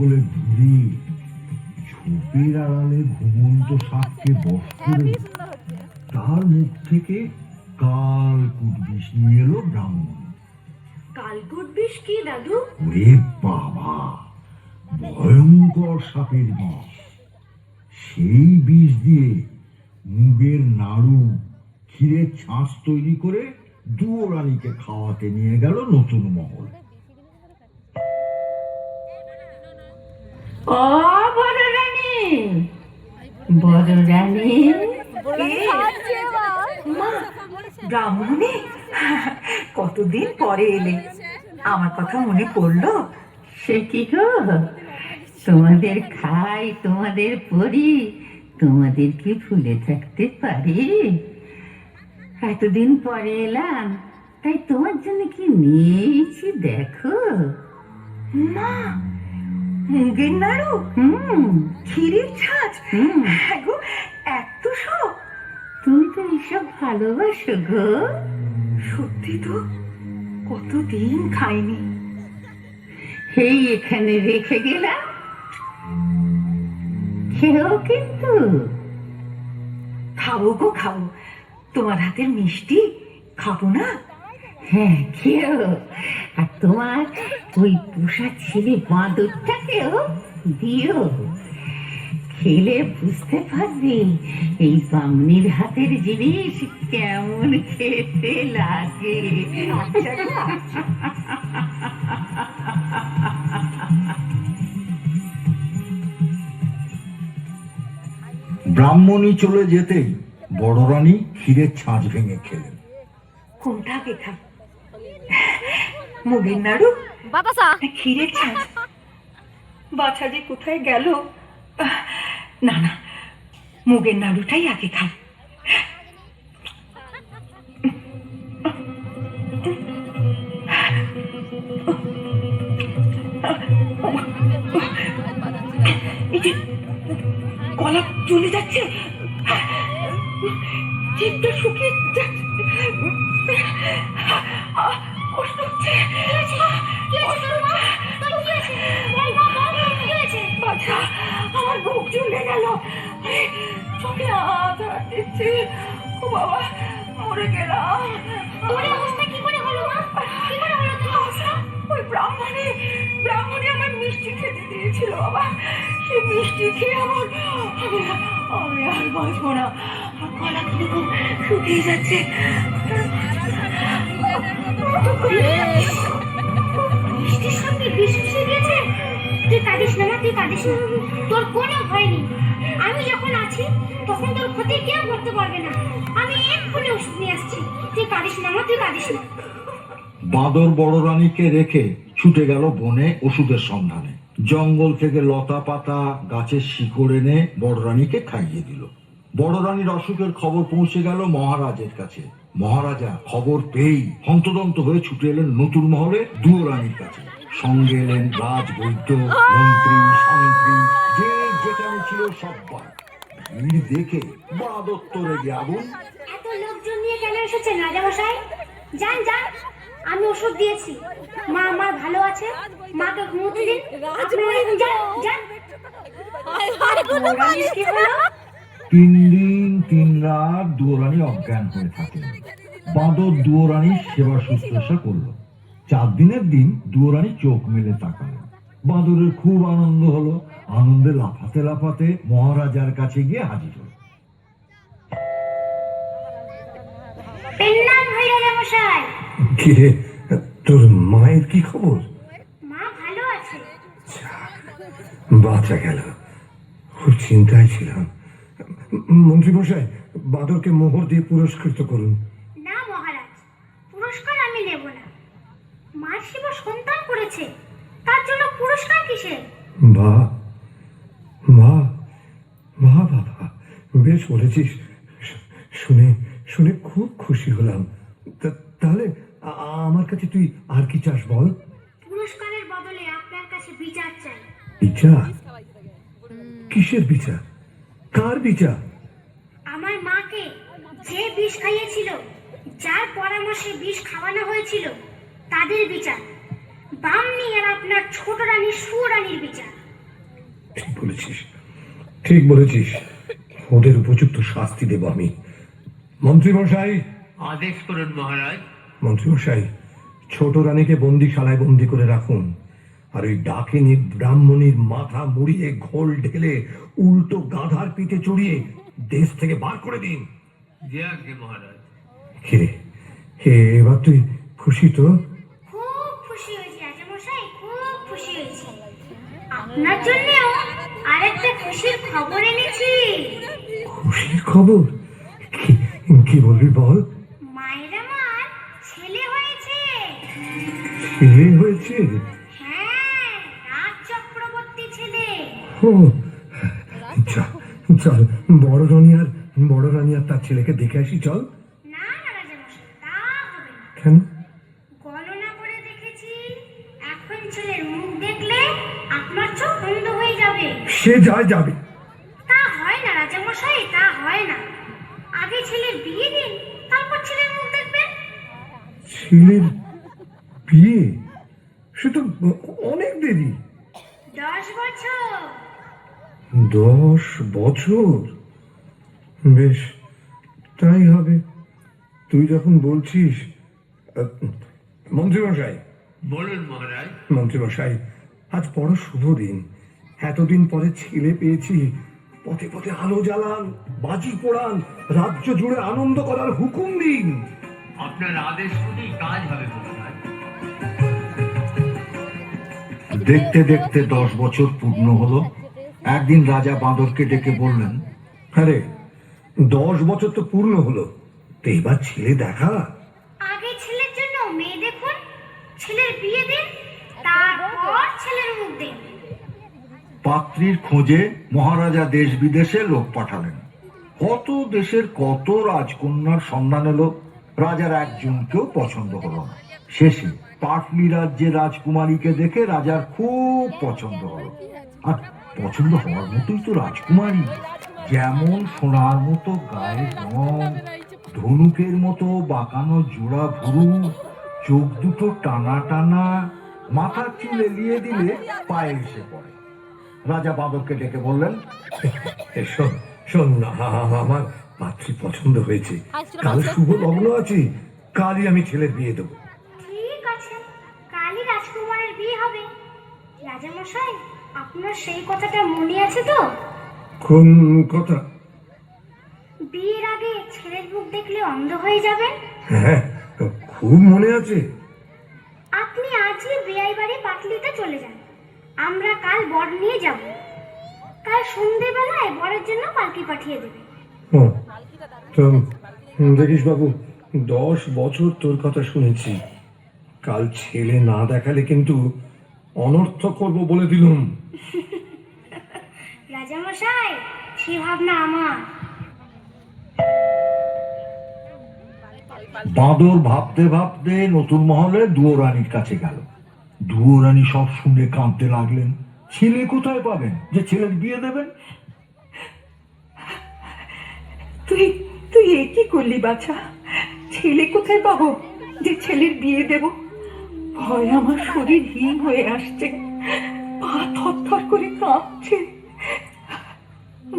জঙ্গলের দূরে ঝোপের আড়ালে ঘুমন্ত সাপকে বশ করে তার মুখ থেকে কালকুট বিষ নিয়ে এলো ব্রাহ্মণ। কালকুট বিষ কি দাদু? ওরে বাবা, ভয়ঙ্কর সাপের বিষ। সেই বিষ দিয়ে মুগের নাড়ু, ক্ষীরের ছাঁচ তৈরি করে দুয়োরানীকে খাওয়াতে নিয়ে গেল নতুন মহল। ও বড় রানী, বড় রানী, মা ব্রাহ্মণী, কতদিন পরে এলে, আমার কথা মনে পড়লো? সে কি গো, তোমাদের খাই, তোমাদের পড়ি, তোমাদের কি ভুলে থাকতে পারি? এতদিন পরে এলাম, তাই তোমার জন্য কি নিয়েছি দেখো। মা, মুগের নাড়ু, ক্ষীরের ছাঁচ, হ্যাঁ গো, এত সব। তুমি তো এইসব ভালোবাসো গো। সত্যি তো, কতদিন খাইনি। এই এখানে রেখে গেলাম, খেও কিন্তু। খাবো গো খাবো, তোমার হাতের মিষ্টি খাবো না? হ্যাঁ খেও, আর তোমার ওই পোষা ছেলে বাঁদরটাকেও দিও। খেলে বুঝতে পারবে এই বামনির হাতের জিনিস কেমন খেতে লাগে। আচ্ছা গো, আচ্ছা। ব্রাহ্মণী চলে যেতেই বড় রানী ক্ষীরের ছাঁচ ভেঙে খেলেন। কোনটা আগে খাই? মুগের নাড়ু, বাতাসা ক্ষীরের ছাঁচ? বাছা যে কোথায় গেল? না না, মুগের নাড়ুটাই আগে খাই। এই যে গলা চলে যাচ্ছে, জিভটা শুকিয়ে যাচ্ছে, কষ্ট হচ্ছে। বাছা, আমার বুক চলে গেল, চোখে আধার দিচ্ছে। ও বাবা, মরে গেলাম। কি করে হলো মা? কি করে হলো তোমার অবস্থা? ওই ব্রাহ্মণী আমার মিষ্টি খেতে দিয়েছিল বাবা। সেই মিষ্টি খেয়ে আমি আর বাঁচবো না। গলা কিরকম শুকিয়ে যাচ্ছে। মিষ্টির সঙ্গে বিষ মিশিয়ে দিয়েছে? তুই কাঁদিস না মা, তুই কাঁদিস না, তোর কোনো ভয় নেই। আমি যখন আছি তখন তোর ক্ষতি কেউ করতে পারবে না। আমি এক্ষুনি ওষুধ নিয়ে আসছি, তুই কাঁদিস না মা, তুই কাঁদিস না। বাঁদর বড় রানীকে রেখে ছুটে গেল বনে ওষুধের সন্ধানে। জঙ্গল থেকে লতা পাতা, গাছের শিকড় এনে বড় রানীকে খাইয়ে দিল। বড় রানীর অসুখের খবর পৌঁছে গেল মহারাজের কাছে। মহারাজা খবর পেয়েই হন্তদন্ত হয়ে ছুটে এলেন নতুন মহলে দুয়োরানীর কাছে। সঙ্গে এলেন রাজবৈদ্য, মন্ত্রী, শান্তি, যে যেখানে ছিল সব্বাই। ভিড় দেখে বাঁদর তো রেগে আগুন। এত লোকজন নিয়ে কেন এসেছেন রাজামশাই? যান যান, আমি ওষুধ দিয়েছি, মা আমার ভালো আছে, মাকে ঘুমোতে দিন। আপনারা এখন যান যান। মোরানির কি হলো? 3 দিন 3 রাত দুয়োরানী অজ্ঞান হয়ে থাকেন। বাঁদর দুয়োরানীর সেবা শুশ্রূষা করলো। 4 দিনের দিন দুয়োরানী চোখ মেলে তাকালেন। বাঁদরের খুব আনন্দ হলো। আনন্দে লাফাতে লাফাতে মহারাজার কাছে গিয়ে হাজির হল। পেন্নাম ভাই রাজামশাই। কি রে, তোর মায়ের কি খবর? মা ভালো আছে। বাঁচা গেল, খুব চিন্তায় ছিলাম। মন্ত্রী মশাই, বাঁদরকে মোহর দিয়ে পুরস্কৃত করুন। না মহারাজ, পুরস্কার আমি নেব না। মার শিব সন্তান করেছে, তার জন্য পুরস্কার কিসের? বাহ বাহ বাহ, বাবা বেশ বলেছিস। শুনে শুনে খুব খুশি হলাম। তাহলে আমার কাছে তুই আর কি চাস বল? পুরস্কারের বদলে আপনার কাছে বিচার চাই। বিচার? কিসের বিচার? কার বিচার? আমার মাকে যে বিষ খাইয়েছিল, যার পরামর্শে বিষ খাওয়ানো হয়েছিল, তাদের বিচার। বামনি আর আপনার ছোট রানী সুরানীর বিচার। ঠিক বলেছিস, ঠিক বলেছিস। ওদের উপযুক্ত শাস্তি দেব আমি। মন্ত্রী মশাই, আদেশ করুন মহারাজ। মন্ত্রী মশাই, ছোট রানীকে বন্দিশালায় বন্দি করে রাখুন, আর ওই ডাকিনী ব্রাহ্মণীর মাথা মুড়িয়ে ঘোল ঢেলে উল্টো গাধার পিঠে চড়িয়ে দেশ থেকে বার করে দিন। যে আজ্ঞে মহারাজ। কিরে, এবার তুই খুশি তো? খুব খুশি হয়েছি রাজামশাই, খুব খুশি হয়েছি। আপনার জন্যও আরেকটা খুশির খবর এনেছি। খুশির খবর? কি বলবি বল। মায়ের আমার ছেলে হয়েছে। ছেলে হয়েছে? হ্যাঁ, রাজ চক্রবর্তী ছেলে। ও, চল চল, বড় রানী আর তার ছেলেকে দেখে আসি, চল। না না রাজামশাই, তা হবে না। কেন? গণনা করে দেখেছি, এখন ছেলের মুখ দেখলে আপনার চোখ বন্ধ হয়ে যাবে। সে যায় যাবে। তা হয় না রাজামশাই, তা হয় না। আগে ছেলের বিয়ে দিন, তারপর ছেলের মুখ দেখবেন। ছেলের বিয়ে? সে তো অনেক দেরি। 10 বছর। 10 বছর? বেশ, তাই হবে, তুই যখন বলছিস। মন্ত্রীমশাই, বলুন মহারাজ। মন্ত্রীমশাই, আজ বড় শুভ দিন। এতদিন পরে ছেলে পেয়েছি। পথে পথে আলো জ্বালান, বাজি পোড়ান, রাজ্য জুড়ে আনন্দ করার হুকুম দিন। আপনার আদেশ শুনেই কাজ হবে মহারাজ। দেখতে দেখতে 10 বছর পূর্ণ হলো। একদিন রাজা বাঁদরকে ডেকে বললেন, আরে, 10 বছর তো পূর্ণ হলো, তো এবার ছেলে দেখা। আগে ছেলের জন্য মেয়ে দেখুন, ছেলের বিয়ে দিন, তারপর ছেলের মুখ দিন। পাত্রীর খোঁজে মহারাজা দেশ বিদেশে লোক পাঠালেন। কত দেশের কত রাজকন্যার সন্ধান এলো, রাজার একজনকেও পছন্দ হলো না। শেষে পাটলি রাজ্যের রাজকুমারীকে দেখে রাজার খুব পছন্দ হলো। আর পছন্দ হওয়ার মতোই তো রাজকুমারী, যেমন সোনার মতো গায়ের রং, ধনুকের মতো বাঁকানো জোড়া ভুরু, চোখ দুটো টানা টানা, মাথার চুল এলিয়ে দিলে পায়ে এসে পড়ে। রাজা বাঁদরকে ডেকে বললেন, শোন শোন, আমার পাত্রী পছন্দ হয়েছে। কাল শুভ লগ্ন আছে, কালই আমি ছেলের বিয়ে দেবো। ঠিক আছে, কালই রাজকুমারের বিয়ে হবে। রাজামশাই, আপনার সেই কথাটা মনে আছে তো? কোন কথা? বিয়ের আগে ছেলের মুখ দেখলে অন্ধ হয়ে যাবেন। হ্যাঁ, খুব মনে আছে। আপনি আজই বেয়াই বাড়ি পাটলিতে চলে যান, আমরা কাল বর নিয়ে যাব। কাল সন্ধেবেলায় বরের জন্য পালকি পাঠিয়ে দেবে। ও, তো দেখিস বাবু, 10 বছর তোর কথা শুনেছি। কাল ছেলে না দেখালে কিন্তু অনর্থ করব বলে দিলুম। রাজামশাই, সে ভাবনা আমার। বাঁদর ভাবতে ভাবতে নতুন মহলে দুয়োরানীর কাছে গেল। দুয়োরানী সব শুনে কাঁদতে লাগলেন। ছেলে কোথায় পাবেন যে ছেলের বিয়ে দেবেন? তুই তুই এ কি করলি বাছা? ছেলে কোথায় পাবো যে ছেলের বিয়ে দেব? ভয় আমার শরীর হিম হয়ে আসছে, পা থরথর করে কাঁপছে।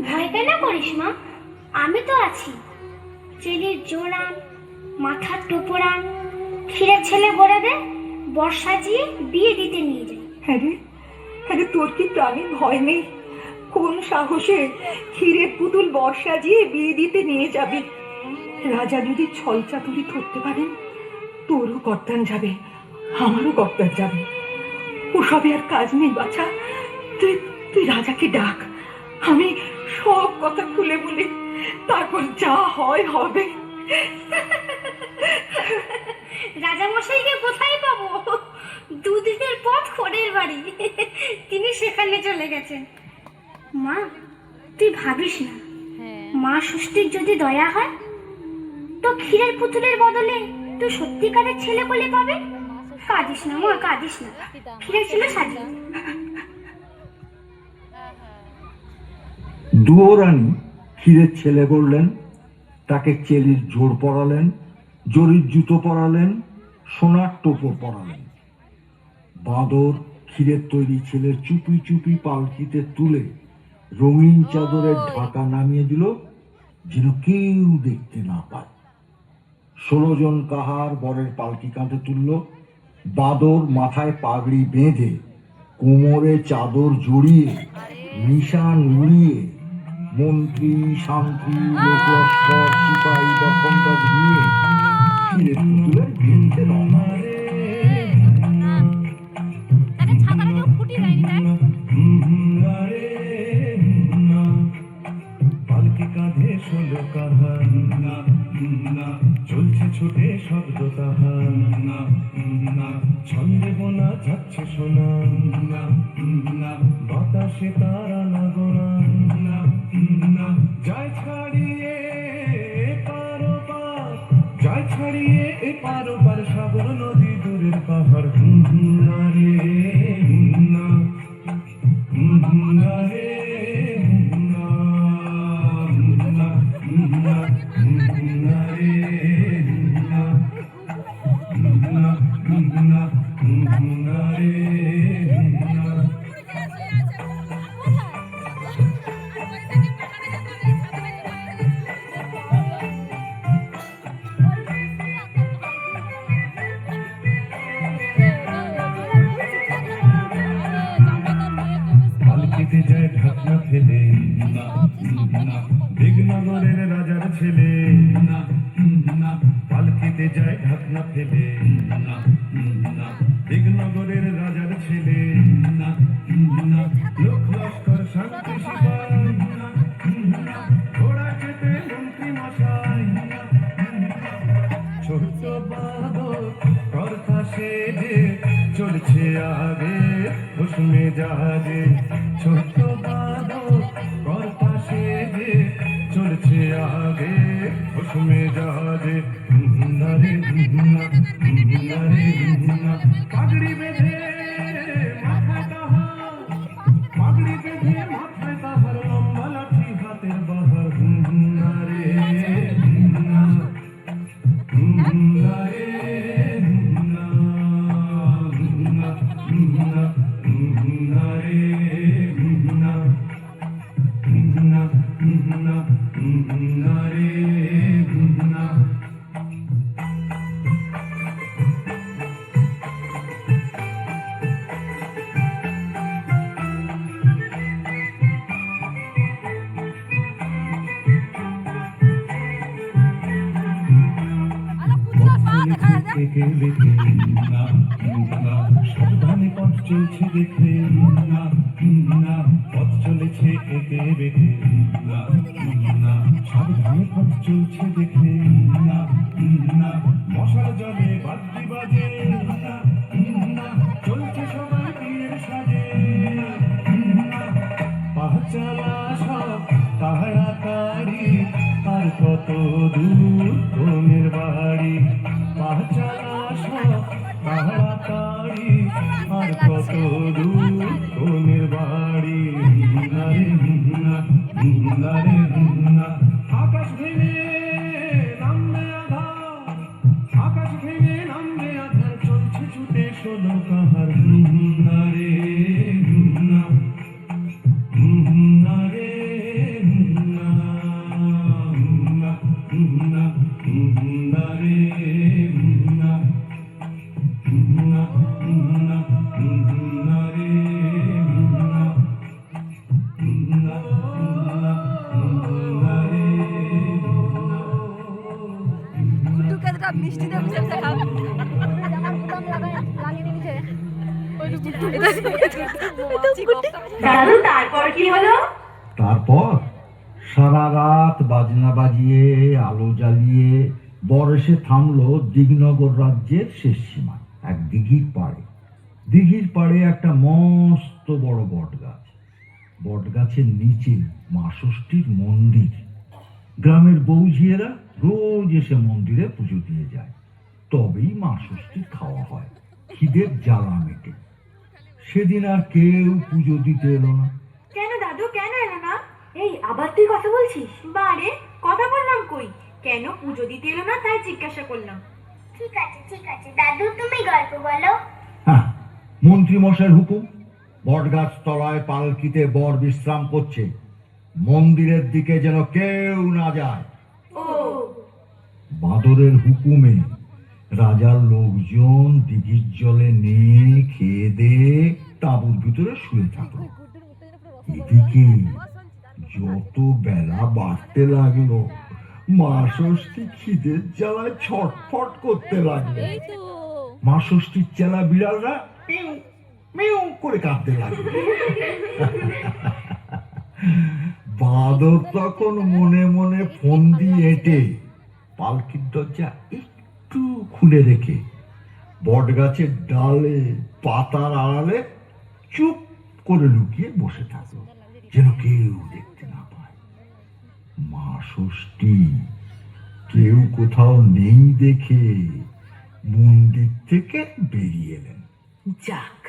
ভয় কেন করিস মা, আমি তো আছি। চেলির জোড়ান, মাথার টোপরান, ক্ষীরের ছেলে বলে দে, বর সাজিয়ে বিয়ে দিতে নিয়ে যায়। হ্যাঁ রে, তোর কি প্রাণে ভয় নেই? কোন সাহসে ক্ষীরের পুতুল বর সাজিয়ে বিয়ে দিতে নিয়ে যাবি? রাজা যদি ছল চাতুরি ধরতে পারেন, তোরও গর্দান যাবে, আমারও গর্দান যাবে। ওসবে আর কাজ নেই বাছা। তুই রাজাকে ডাক, আমি সব কথা খুলে বলি, তারপর যা হয় হবে। রাজামশাইকে কোথায় পাবো? 2 দিনের পথ খোড়ের বাড়ি, তিনি সেখানে চলে গেছেন। মা, তুই ভাবিস না, মা ষষ্ঠীর যদি দয়া হয় তো ক্ষীরের পুতুলের বদলে তুই সত্যিকারের ছেলে বলে পাবে। কাঁদিস না মা, কাঁদিস না, ক্ষীরের ছেলে সাজিয়ে। দুয়োরানী ক্ষীরের ছেলে বললেন, তাকে চেলির জোর পরালেন, জরির জুতো পরালেন, সোনার টোপর পরালেন। বাঁদর ক্ষীরের তৈরি ছেলের চুপি চুপি পালকিতে তুলে রঙিন চাদরের ঢাকা নামিয়ে দিল, যেন কেউ দেখতে না পায়। 16 জন কাহার বরের পালকি কাঁধে তুলল। বাদর মাথায় পাগড়ি বেঁধে, কোমরে চাদর জড়িয়ে, নিশান উড়িয়ে, মন্ত্রী শান্তি লোকলস্কর সিপাহী দখলদার নিয়ে ক্ষীরের পুতুলের বিয়েতে রওনা। তাকে ছাতাটা কেউ ফুটিয়ে দেয়নি, তাই? পালকি কাঁধে 16 কাহার, চলছে ছুটে শব্দ তাহার, ছন্দে বোনা যাচ্ছে সোনা, বাতাসে তারা নাগোনা, যায় ছাড়িয়ে পারো পার, যায় ছাড়িয়ে পারো পার, সাগর নদী দূরের পাহাড়। রে পালকিতে যায় ঢাকনা ফেলে, দিগনগরের রাজার ছেলে। পালকিতে যায় ঢাকনা ফেলে, দিগনগরের রাজার ছেলে। লোক লস্কর শান্তি সিপাই, ঘোড়া চেপে মন্ত্রী মশাই। ছোট্ট বাদর কর্তা সেজে চলছে আগে কুসুমে জাহাজে। ছোট্ট বাদর কর্তা সেজে চলছে আগে কুসুমে জাহাজে। পাগড়ি বেঁধে মাথায় তাহার, পাগড়ি বেঁধে মাথায় তাহার, লম্বা লাঠি হাতের বাহার। রে সাবধানে পথ চলছে দেখে, পথ চলেছে একে বেঁকে। সাবধানে পথ চলছে দেখে, মশাল জলে বাদ্যি বাজে, চলছে সবাই পীরের সাজে। পাঁচালা সব তাড়াতাড়ি, আর কত দূর কোনের বাড়ি। পাঁচালা সব তাড়াতাড়ি, আর কত দূর কোনের বাড়ি। আকাশ ভেঙে নামবে আধার, আকাশ ভেঙে নামবে আধার, চলছে ছুটে 16 কাহার। রে মিষ্টি দিয়ে মিশে মিশে খাও। দাদু তারপর কি হলো? তারপর সারা রাত বাজনা বাজিয়ে আলো জ্বালিয়ে বর এসে থামলো দিগনগর রাজ্যের শেষ সীমায়, এক দিঘির পাড়ে। দিঘির পাড়ে একটা মস্ত বড় বট গাছ। বট গাছের নিচে মা ষষ্ঠীর মন্দির। গ্রামের বৌঝিয়েরা রোজ এসে মন্দিরে পুজো দিয়ে যায়, তবেই মা ষষ্ঠীর খাওয়া হয়, খিদের জ্বালা মেটে। সেদিন আর কেউ পুজো দিতে এলো না। কেন দাদু, কেন এলো না? এই আবার তুই কথা বলছিস? বারে কথা বললাম কই? কেন পুজো দিতে এলো না তাই জিজ্ঞাসা করলাম। ঠিক আছে দাদু, তুমি গল্প বলো। হ্যাঁ, মন্ত্রী মশাইয়ের হুকুম, বটগাছ তলায় পালকিতে বর বিশ্রাম করছে, মন্দিরের দিকে যেন কেউ না যায়। বাঁদরের হুকুমে রাজার লোকজন দিঘির জলে নিয়ে খেয়ে দিয়ে তাঁবুর ভিতরে শুয়ে থাকলো। এদিকে যত বেলা বাড়তে লাগলো, মা ষষ্ঠী খিদের জ্বালায় ছটফট করতে লাগলো। এই তো মা ষষ্ঠীর চেলা বিড়ালরা মিউ মিউ করে কাঁদতে লাগলো। বাঁদর তখন মনে মনে ফোন দিয়ে এঁটে পালকির দরজা একটু খুলে রেখে বট গাছের ডালে পাতার আড়ালে চুপ করে লুকিয়ে বসে থাকলো, যেন কেউ দেখতে না পায়। মা ষষ্ঠী কেউ কোথাও নেই দেখে মন্দির থেকে বেরিয়ে এলেন। যাক,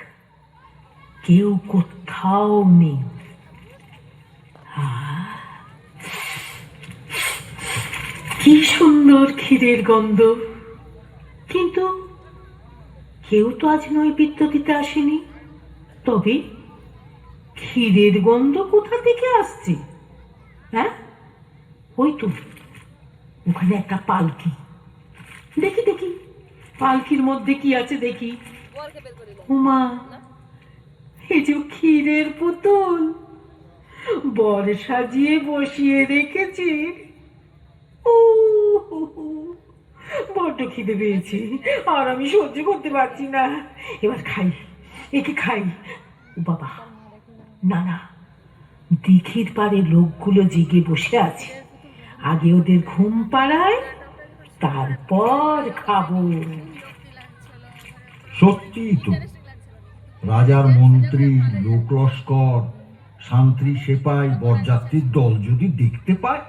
কেউ কোথাও নেই। কি সুন্দর ক্ষীরের গন্ধ, কিন্তু কেউ তো আজ নৈবেদ্য দিতে আসেনি। তবে ক্ষীরের গন্ধ কোথা থেকে আসছে? হ্যাঁ, ওই তো ওখানে একটা পালকি। দেখি দেখি পালকির মধ্যে কি আছে দেখি। উমা, এই যে ক্ষীরের পুতুল বর সাজিয়ে বসিয়ে রেখেছে। ও বড্ড খিদে পেয়েছে, আর আমি সহ্য করতে পারছি না। এবার খাই, একে খাই। ও বাবা, না না, দিঘির পাড়ে লোকগুলো জেগে বসে আছে, আগে ওদের ঘুম পাড়ায়, তারপর খাবো। সত্যিই তো, রাজার মন্ত্রী, লোকলস্কর, শান্তি সেপাই, বরযাত্রীর দল যদি দেখতে পায়,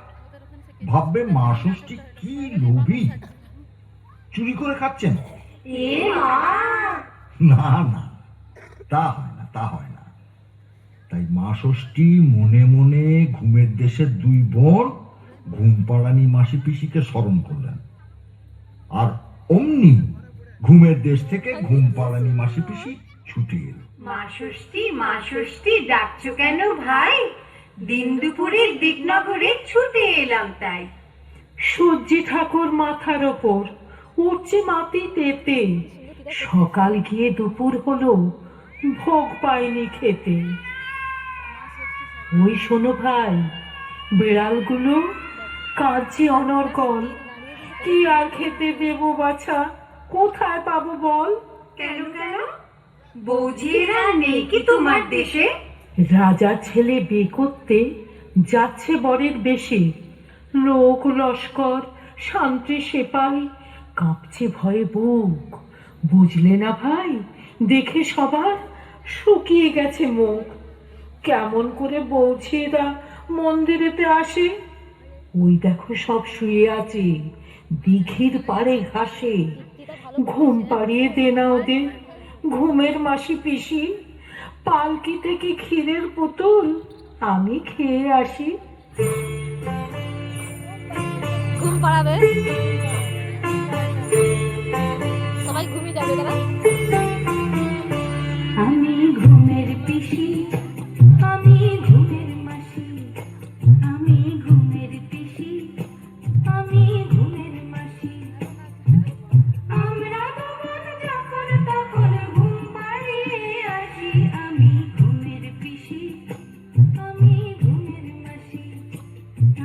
ভাববে মা ষষ্ঠী কি লোভী, চুরি করে খাচ্ছেন। না না, তা হয় না, তা হয় না। তাই মা ষষ্ঠী মনে মনে ঘুমের দেশের দুই বোন ঘুমপাড়ানি মাসি পিসিকে স্মরণ করলেন, আর অমনি ঘুমের দেশ থেকে ঘুমপাড়ানি মাসি পিসি ছুটে এলো। মা ষষ্ঠী ডাকছো কেন ভাই? দিন দুপুরের দিকনগরে ছুটে এলাম তাই। সূর্যি ঠাকুর মাথার ওপর উঠছে মাটি তেতে, সকাল গিয়ে দুপুর হলো, ভোগ পায়নি খেতে। ওই শোনো ভাই, বিড়ালগুলো কাঁদছে অনর্গল, কি আর খেতে দেবো বাছা, কোথায় পাবো বল? কেন কেন? বৌঝিরা নেই কি তোমার দেশে? রাজার ছেলে বিয়ে করতে যাচ্ছে বরের বেশে, লোক লস্কর, শান্তি সেপাই কাঁপছে ভয়ে বুক। বুঝলে না ভাই, দেখে সবার শুকিয়ে গেছে মুখ। কেমন করে বৌঝিরা মন্দিরেতে আসে? ওই দেখো সব শুয়ে আছে দিঘির পাড়ে ঘাসে। ঘুম পাড়িয়ে দে না ওদের, ঘুমের মাসি পিসি। পালকি থেকে ক্ষীরের পুতুল আমি খেয়ে আসি। ঘুম পাড়াবে, সবাই ঘুমিয়ে যাবে তারা। আমি ঘুমের পিসি, আমি ঘুমের মাসি, আমি ঘুমের পিসি, আমি ঘুমের মাসি। আমরা তখন যখন তখন ঘুম পাড়িয়ে আসি। আমি ঘুমের পিসি, আমি ঘুমের মাসি,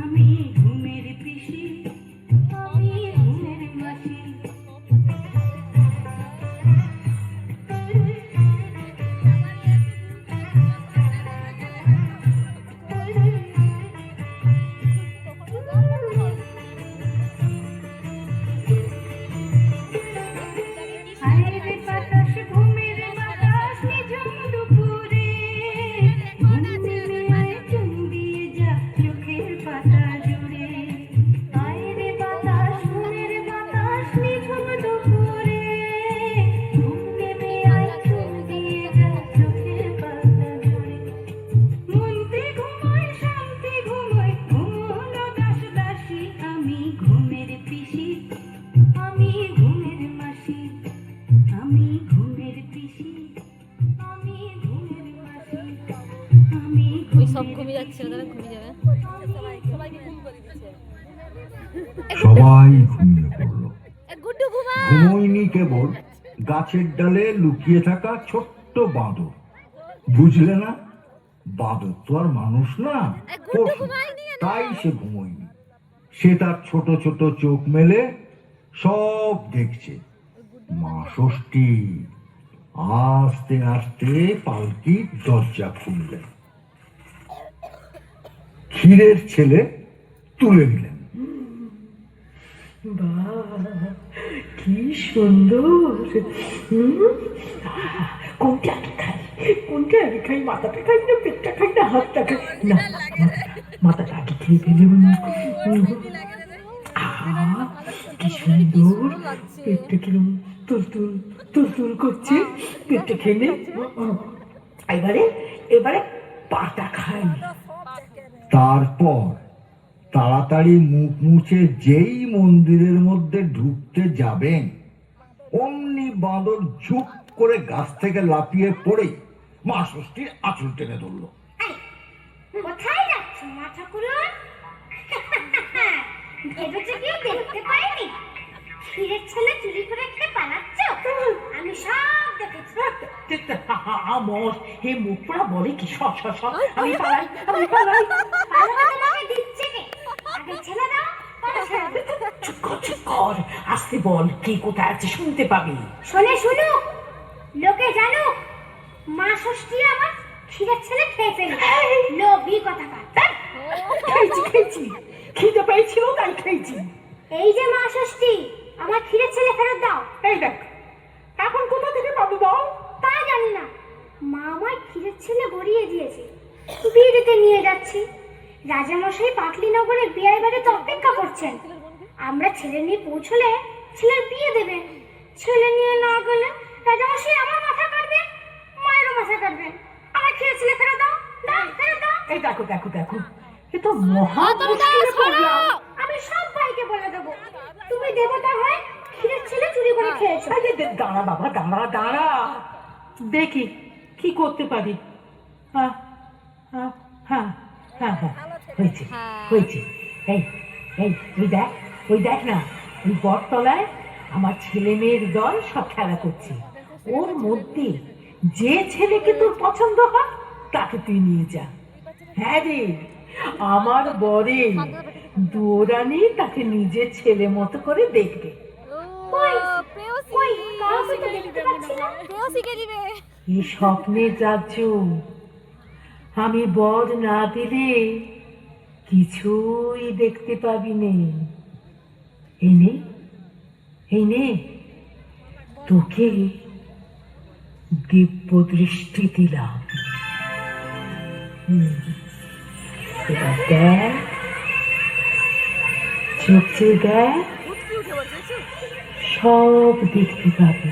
আমি ঘুমের পিসি, আমি ঘুমের মাসি। সব ঘুমিয়ে যাচ্ছে, ওরা ঘুমিয়ে যাবে। সবাইকে ঘুম করে দিচ্ছে। সবাই ঘুমিয়ে পড়ল। গুড্ডু ঘুমা। ঘুমোয়নি কেবল গাছের ডালে লুকিয়ে থাকা ছোট্ট বাঁদর। বুঝলে না, বাঁদর তো আর মানুষ না, পশু, তাই সে ঘুমোয়নি। সে তার ছোট ছোট চোখ মেলে সব দেখছে। মা ষষ্ঠী আস্তে আস্তে পালকির দরজা খুললেন। ক্ষীরের ছেলে তুলে নিলেন। বাহ, কি সুন্দর। কোনটা আগে খাই, কোনটা আগে খাই? মাথাটা খাই না পেটটা খাই না হাতটা খাই? না, মাথাটা আগে খেয়ে ফেলুন। কি সুন্দর, পেটটা কিরম তুলতুল তুলতুল করছে। পেটটা খেয়ে নে। এবারে এবারে পাটা খাই। তারপর তাড়াতাড়ি মুখ মুছে যেই মন্দিরের মধ্যে ঢুকতে যাবেন, অমনি বাঁদর ঝুপ করে গাছ থেকে লাফিয়ে পড়ে মা ষষ্ঠীর আঁচল টেনে ধরল। কোথায় যাচ্ছ মা ঠাকুরন? ভেবেছো কেউ দেখতে পাইনি? ক্ষীরের ছেলে চুরি করে খেয়ে পালাচ্ছ? আমি সব দেখেছি। আমর হে মুখ পোড়া বলে কি? আমি পালাই, আমি পালাই। পালাতে তোমাকে দিচ্ছে কে? আগে ছেলে দাও, পরে ছেড়ে দেব। চুপ কর, আসতে বল, কে কোথায় আছে শুনতে পাবি। শোনে শুনুক, লোকে জানুক, মা ষষ্ঠী আমার ক্ষীরের ছেলে খেয়ে ফেলবে। লোভী কথাকার। খেয়েছি, খিদে পেয়েছিল তাই খেয়েছি। এই যে মা ষষ্ঠী, আমার ক্ষীরের ছেলে ফেরত দাও। এই দেখ, এখন কোথা থেকে পাবো বল? তা জানি না, মা আমার ক্ষীরের ছেলে গড়িয়ে দিয়েছে, বিয়ে দিতে নিয়ে যাচ্ছি। রাজামশাই পাটলিনগরে বিয়ে বাড়িতে অপেক্ষা করছেন। আমরা ছেলে নিয়ে পৌঁছলে ছেলের বিয়ে দেবেন। ছেলে নিয়ে না গেলে রাজামশাই আমার মাথা কাটবেন, মায়েরও মাথা কাটবেন। আমার ক্ষীরের ছেলে ফেরত দাও, দাও, ফেরত দাও। এই দেখো দেখো দেখো, এ তো মহা মুশকিলে পড়লাম। আমি সব ভাইকে বলে দেবো তুমি দেবতা হয়ে ক্ষীরের ছেলে চুরি করে খেয়েছো। দাঁড়া বাবা, দাঁড়া দাঁড়া, দেখি কি করতে পারি। হ্যাঁ হ্যাঁ হ্যাঁ হ্যাঁ হ্যাঁ, হয়েছে হয়েছে। এই এই ওই দেখ না, ওই বটতলায় আমার ছেলে মেয়ের দল সব খেলা করছে। ওর মধ্যে যে ছেলেকে তোর পছন্দ হয় তাকে তুই নিয়ে যা। হ্যাঁ রে, আমার বরে দৌড়ানি তাকে নিজের ছেলে মতো করে দেখবে। এই স্বপ্নের রাজ্য, আমি বর না দিলে কিছুই দেখতে পাবি নে। এই নে তোকে দিব্য দৃষ্টি দিলাম। এবার দেখ, চোখ চেয়ে দেখ, সব দেখতে পাবি।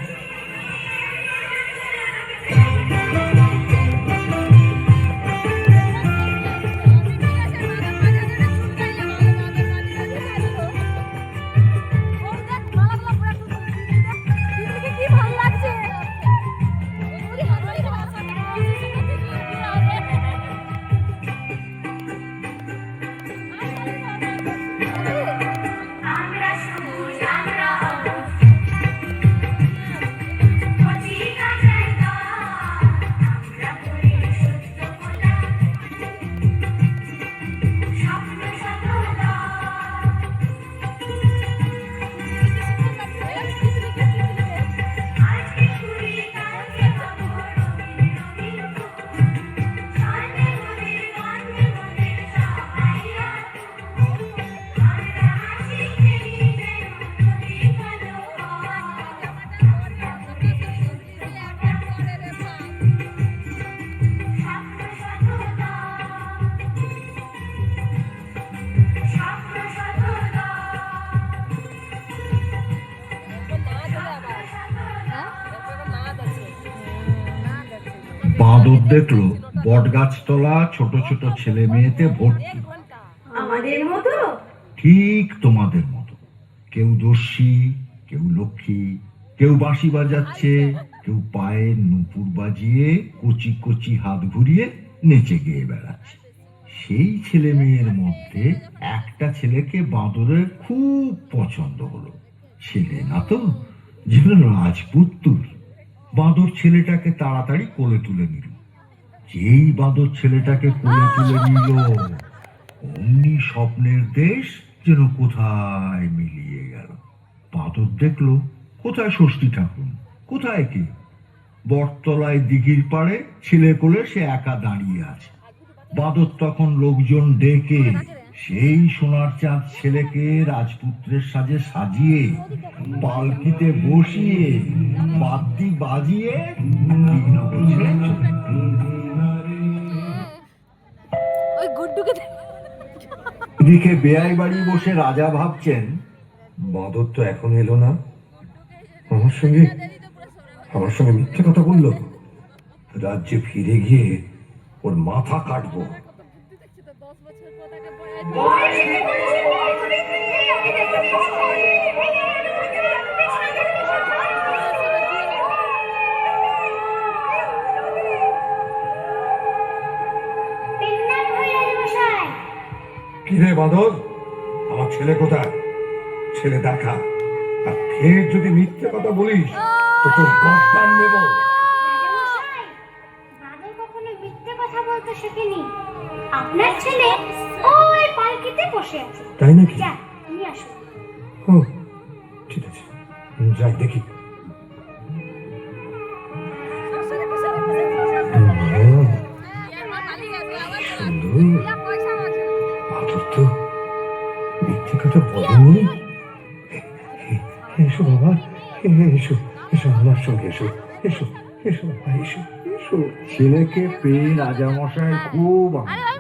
বাঁদর দেখলো বট গাছতলা ছোট ছোট ছেলে মেয়েতে ভর্তি। আমাদের মতো? ঠিক তোমাদের মতো। কেউ দস্যি, কেউ লক্ষ্মী, কেউ বাঁশি বাজাচ্ছে, কেউ পায়ে নুপুর বাজিয়ে কচি কচি হাত ঘুরিয়ে নেচে গিয়ে বেড়াচ্ছে। সেই ছেলে মেয়ের মধ্যে একটা ছেলেকে বাঁদরের খুব পছন্দ হলো। ছেলে না তো, যেন রাজপুত্তুর। বাঁদর ছেলেটাকে তাড়াতাড়ি কোলে তুলে নিল। যেই বাঁদর ছেলেটাকে কোলে তুলে নিল, অমনি স্বপ্নের দেশ যেন কোথায় মিলিয়ে গেল। বাঁদর দেখলো কোথায় ষষ্ঠী ঠাকুর, কোথায় কে? বটতলায় দিঘির পাড়ে ছেলে কোলে সে একা দাঁড়িয়ে আছে। বাঁদর তখন লোকজন ডেকে সেই সোনার চাঁদ ছেলেকে রাজপুত্রের সাজে সাজিয়ে পালকিতে বসিয়ে বাদ্যি বাজিয়ে দিঘনগর ছেড়ে চলে গেল। ওই গুড্ডুকে এদিকে বেয়াই বাড়ি বসে রাজা ভাবছেন, বাঁদর তো এখন এলো না, আমার সঙ্গে মিথ্যে কথা বললো। রাজ্যে ফিরে গিয়ে ওর মাথা কাটবো। 10 বছর পর তাকে বয়স পেন্নাম হয়ে মশাই। কিরে বাঁদর, আমার ছেলে কোথায়? ছেলে দেখা, আর ফের যদি মিথ্যে কথা বলিস তো তোর গর্দান নেব। রাজামশাই, বাদল কখনো মিথ্যে কথা বলতে শেখেনি। আপনার ছেলে ওই পালকিতে বসে আছে। তাই নাকি? যা, তুমি আসো। ও ঠিক আছে, যাই দেখি। সুন্দর, বাঁদর তো মিথ্যে কথা বলেনি। এসো বাবা, এসো এসো আমার সঙ্গে, এসো এসো এসো বাবা, এসো এসো। ছেলেকে পেয়ে রাজামশাই খুব আনন্দ।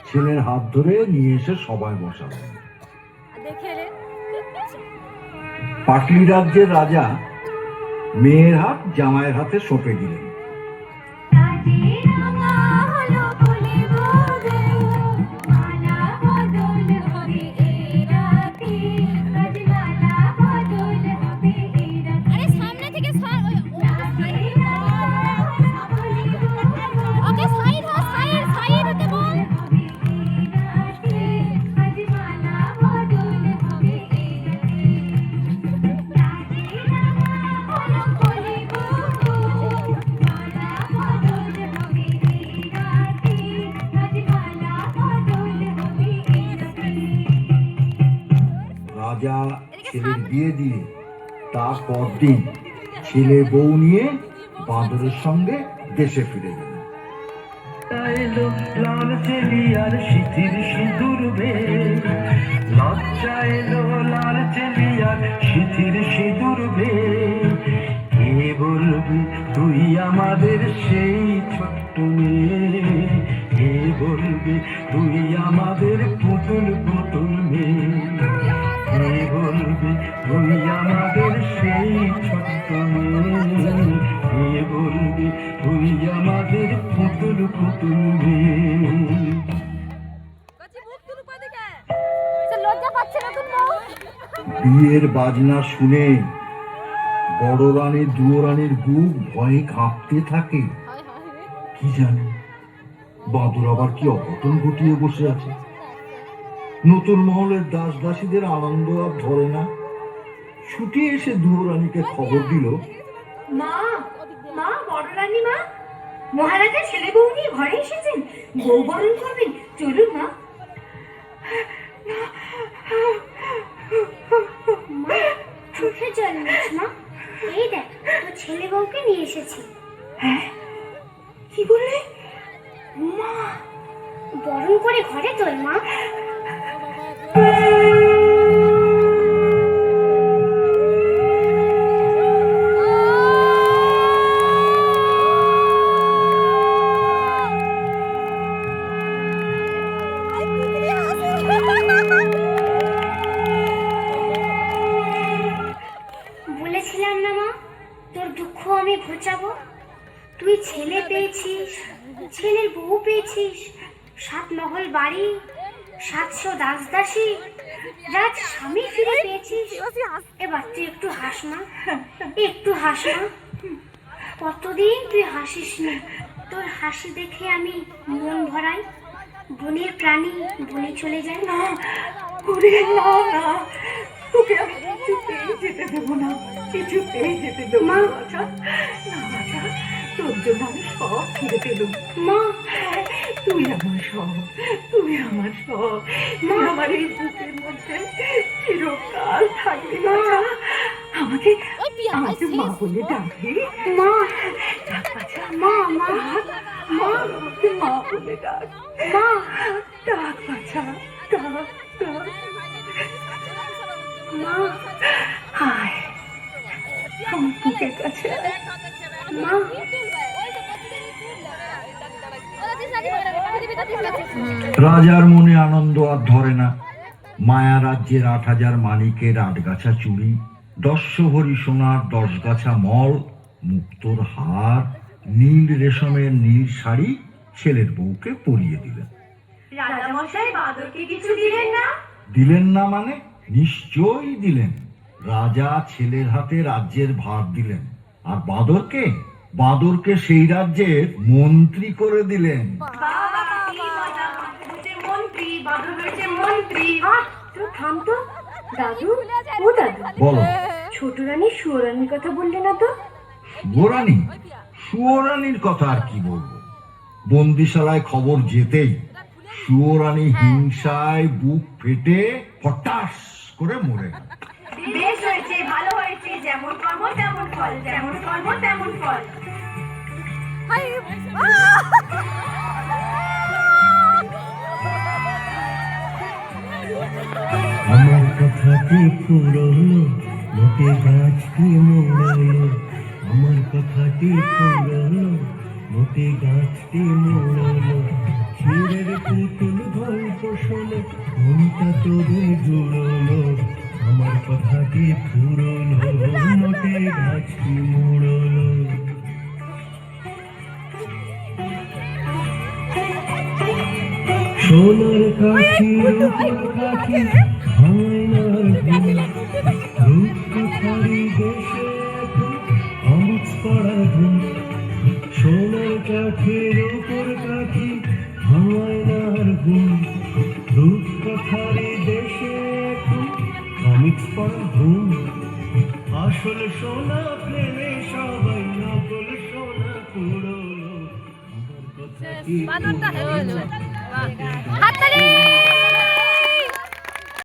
ছেলের হাত ধরে নিয়ে এসে সবাই বসালেন। দেখে এলে পাটলি রাজ্যের রাজা মেয়ের হাত জামাইয়ের হাতে সঁপে দিলেন। আরে সামনে থেকে ওকে সাইড হতে বল। রাজা ছেলের বিয়ে দিয়ে তার পরদিন ছেলে বউ নিয়ে বাঁদরের সঙ্গে দেশে ফিরে গেলেন। এলো লাল চেলিয়ার সিঁথির সিঁদুর বেশ, লজ্জা এলো লাল চেলিয়ার সিঁথির সিঁদুর বেশ। কে বলবি তুই আমাদের সেই ছোট্ট মেয়ে, কে বলবি তুই আমাদের পুতুল পুতুল মেয়ে, কে বলবি তুই আমাদের সেই ছোট্ট মেয়ে, কে বলবি তুই আমাদের পুতুল পুতুল মেয়ে। লজ্জা পাচ্ছে নতুন বউ। বিয়ের বাজনা শুনে বড় রানী দুয়ো রানীর বুক ভয়ে কাঁপতে থাকে। কি জানে বাঁদর আবার কি অঘটন ঘটিয়ে বসে আছে। নতুন মহলের দাস দাসীদের আনন্দ আর ধরে না। ছুটে এসে দুয়ো রানীকে খবর দিল, মা, মা, বড় রানী মা, মহারাজা ছেলে বউ নিয়ে ঘরে এসেছেন, বউ বরণ করবেন, চলুন মা। মা, চোখে জল নিস মা। এই দেখ, তোর ছেলে বউকে নিয়ে এসেছি। হ্যাঁ, কি বললে মা? বরণ করে ঘরে তোল মা। বলেছিলাম না মা, তোর দুঃখ আমি ঘোচাবো। তুই ছেলে পেয়েছিস, ছেলের বউ পেয়েছিস, 7 মহল বাড়ি, 700 দাস দাসী, রাজ স্বামী ফিরে পেয়েছিস। এবার তুই একটু হাস মা, একটু হাস মা। কতদিন তুই হাসিস নি, তোর হাসি দেখে আমি মন ভরাই। বনের প্রাণী বনে চলে যায় না। ওরে না না, তোকে আমি কিছুতেই যেতে দেবো না, কিছুতেই যেতে দেবো না বাছা। না বাছা, তোর জন্য আমি সব ছেড়ে পেলুম। মা, তুই আমার সব, তুই আমার সব, তুই আমার এই বুকের মধ্যে চিরকাল থাকবি বাছা। আমাকে আমাকে মা বলে ডাকবি। মা, ডাক বাছা, মা, মা, মা, আমাকে মা বলে ডাক। মা, ডাক বাছা, ডাক ডাক। মা, আয় আমার বুকের কাছে আয়। মা। রাজার মনে আনন্দ আর ধরে না। মায়া রাজ্যের 8,000 মানিকের 8 গাছা চুড়ি, 10 ভরি সোনার 10 গাছা মল, মুক্তোর হার, নীল রেশমের নীল শাড়ি ছেলের বউকে পরিয়ে দিলেন। রাজামশাই বাঁদরকে কিছু দিলেন না? দিলেন না মানে? নিশ্চয়ই দিলেন। রাজা ছেলের হাতে রাজ্যের ভার দিলেন, আর বাঁদরকে সেই রাজ্যের মন্ত্রী করে দিলেন। মন্ত্রী, বাঁদর হয়েছে মন্ত্রী। তো থাম তো। দাদু, ও দাদু, বলো। ছোট রানী সুয়োরানীর কথা বললে না তো? সুয়োরানীর কথা আর কি বলবো? বন্দিশালায় খবর যেতেই সুয়োরানী হিংসায় বুক ফেটে হঠাৎ করে মরে গেল। বেশ হয়েছে, ভালো হয়েছে। যেমন কর্ম তেমন ফল, যেমন কর্ম তেমন ফল। আমার কথাটি পুরনো, মোটে গাছটি মোড়ালো। আমার কথাটি পুরনো, মোটে গাছটি মোড়ালো। ক্ষীরের পুতুল গল্প শোনো, মনটা তোদের জুড়লো। আমার কথাটি পুরনো, মোটে গাছটি মোড়ালো। সোনার কাঠি রূপর কাঠি হায়নার রূপ কুঠারি দেশে আজ পড়ার ধূম। সোনার কাঠি রূপর কাঠি হায়নার ঘুম, রূপ কুঠারি দেশে কমিক্স পড়ার ধূম। আসল সোনা প্রেমে সবাই নকল সোনা কুড়োলো। আমার কথাটি বানরটা হয়ে গেল। হাততালি।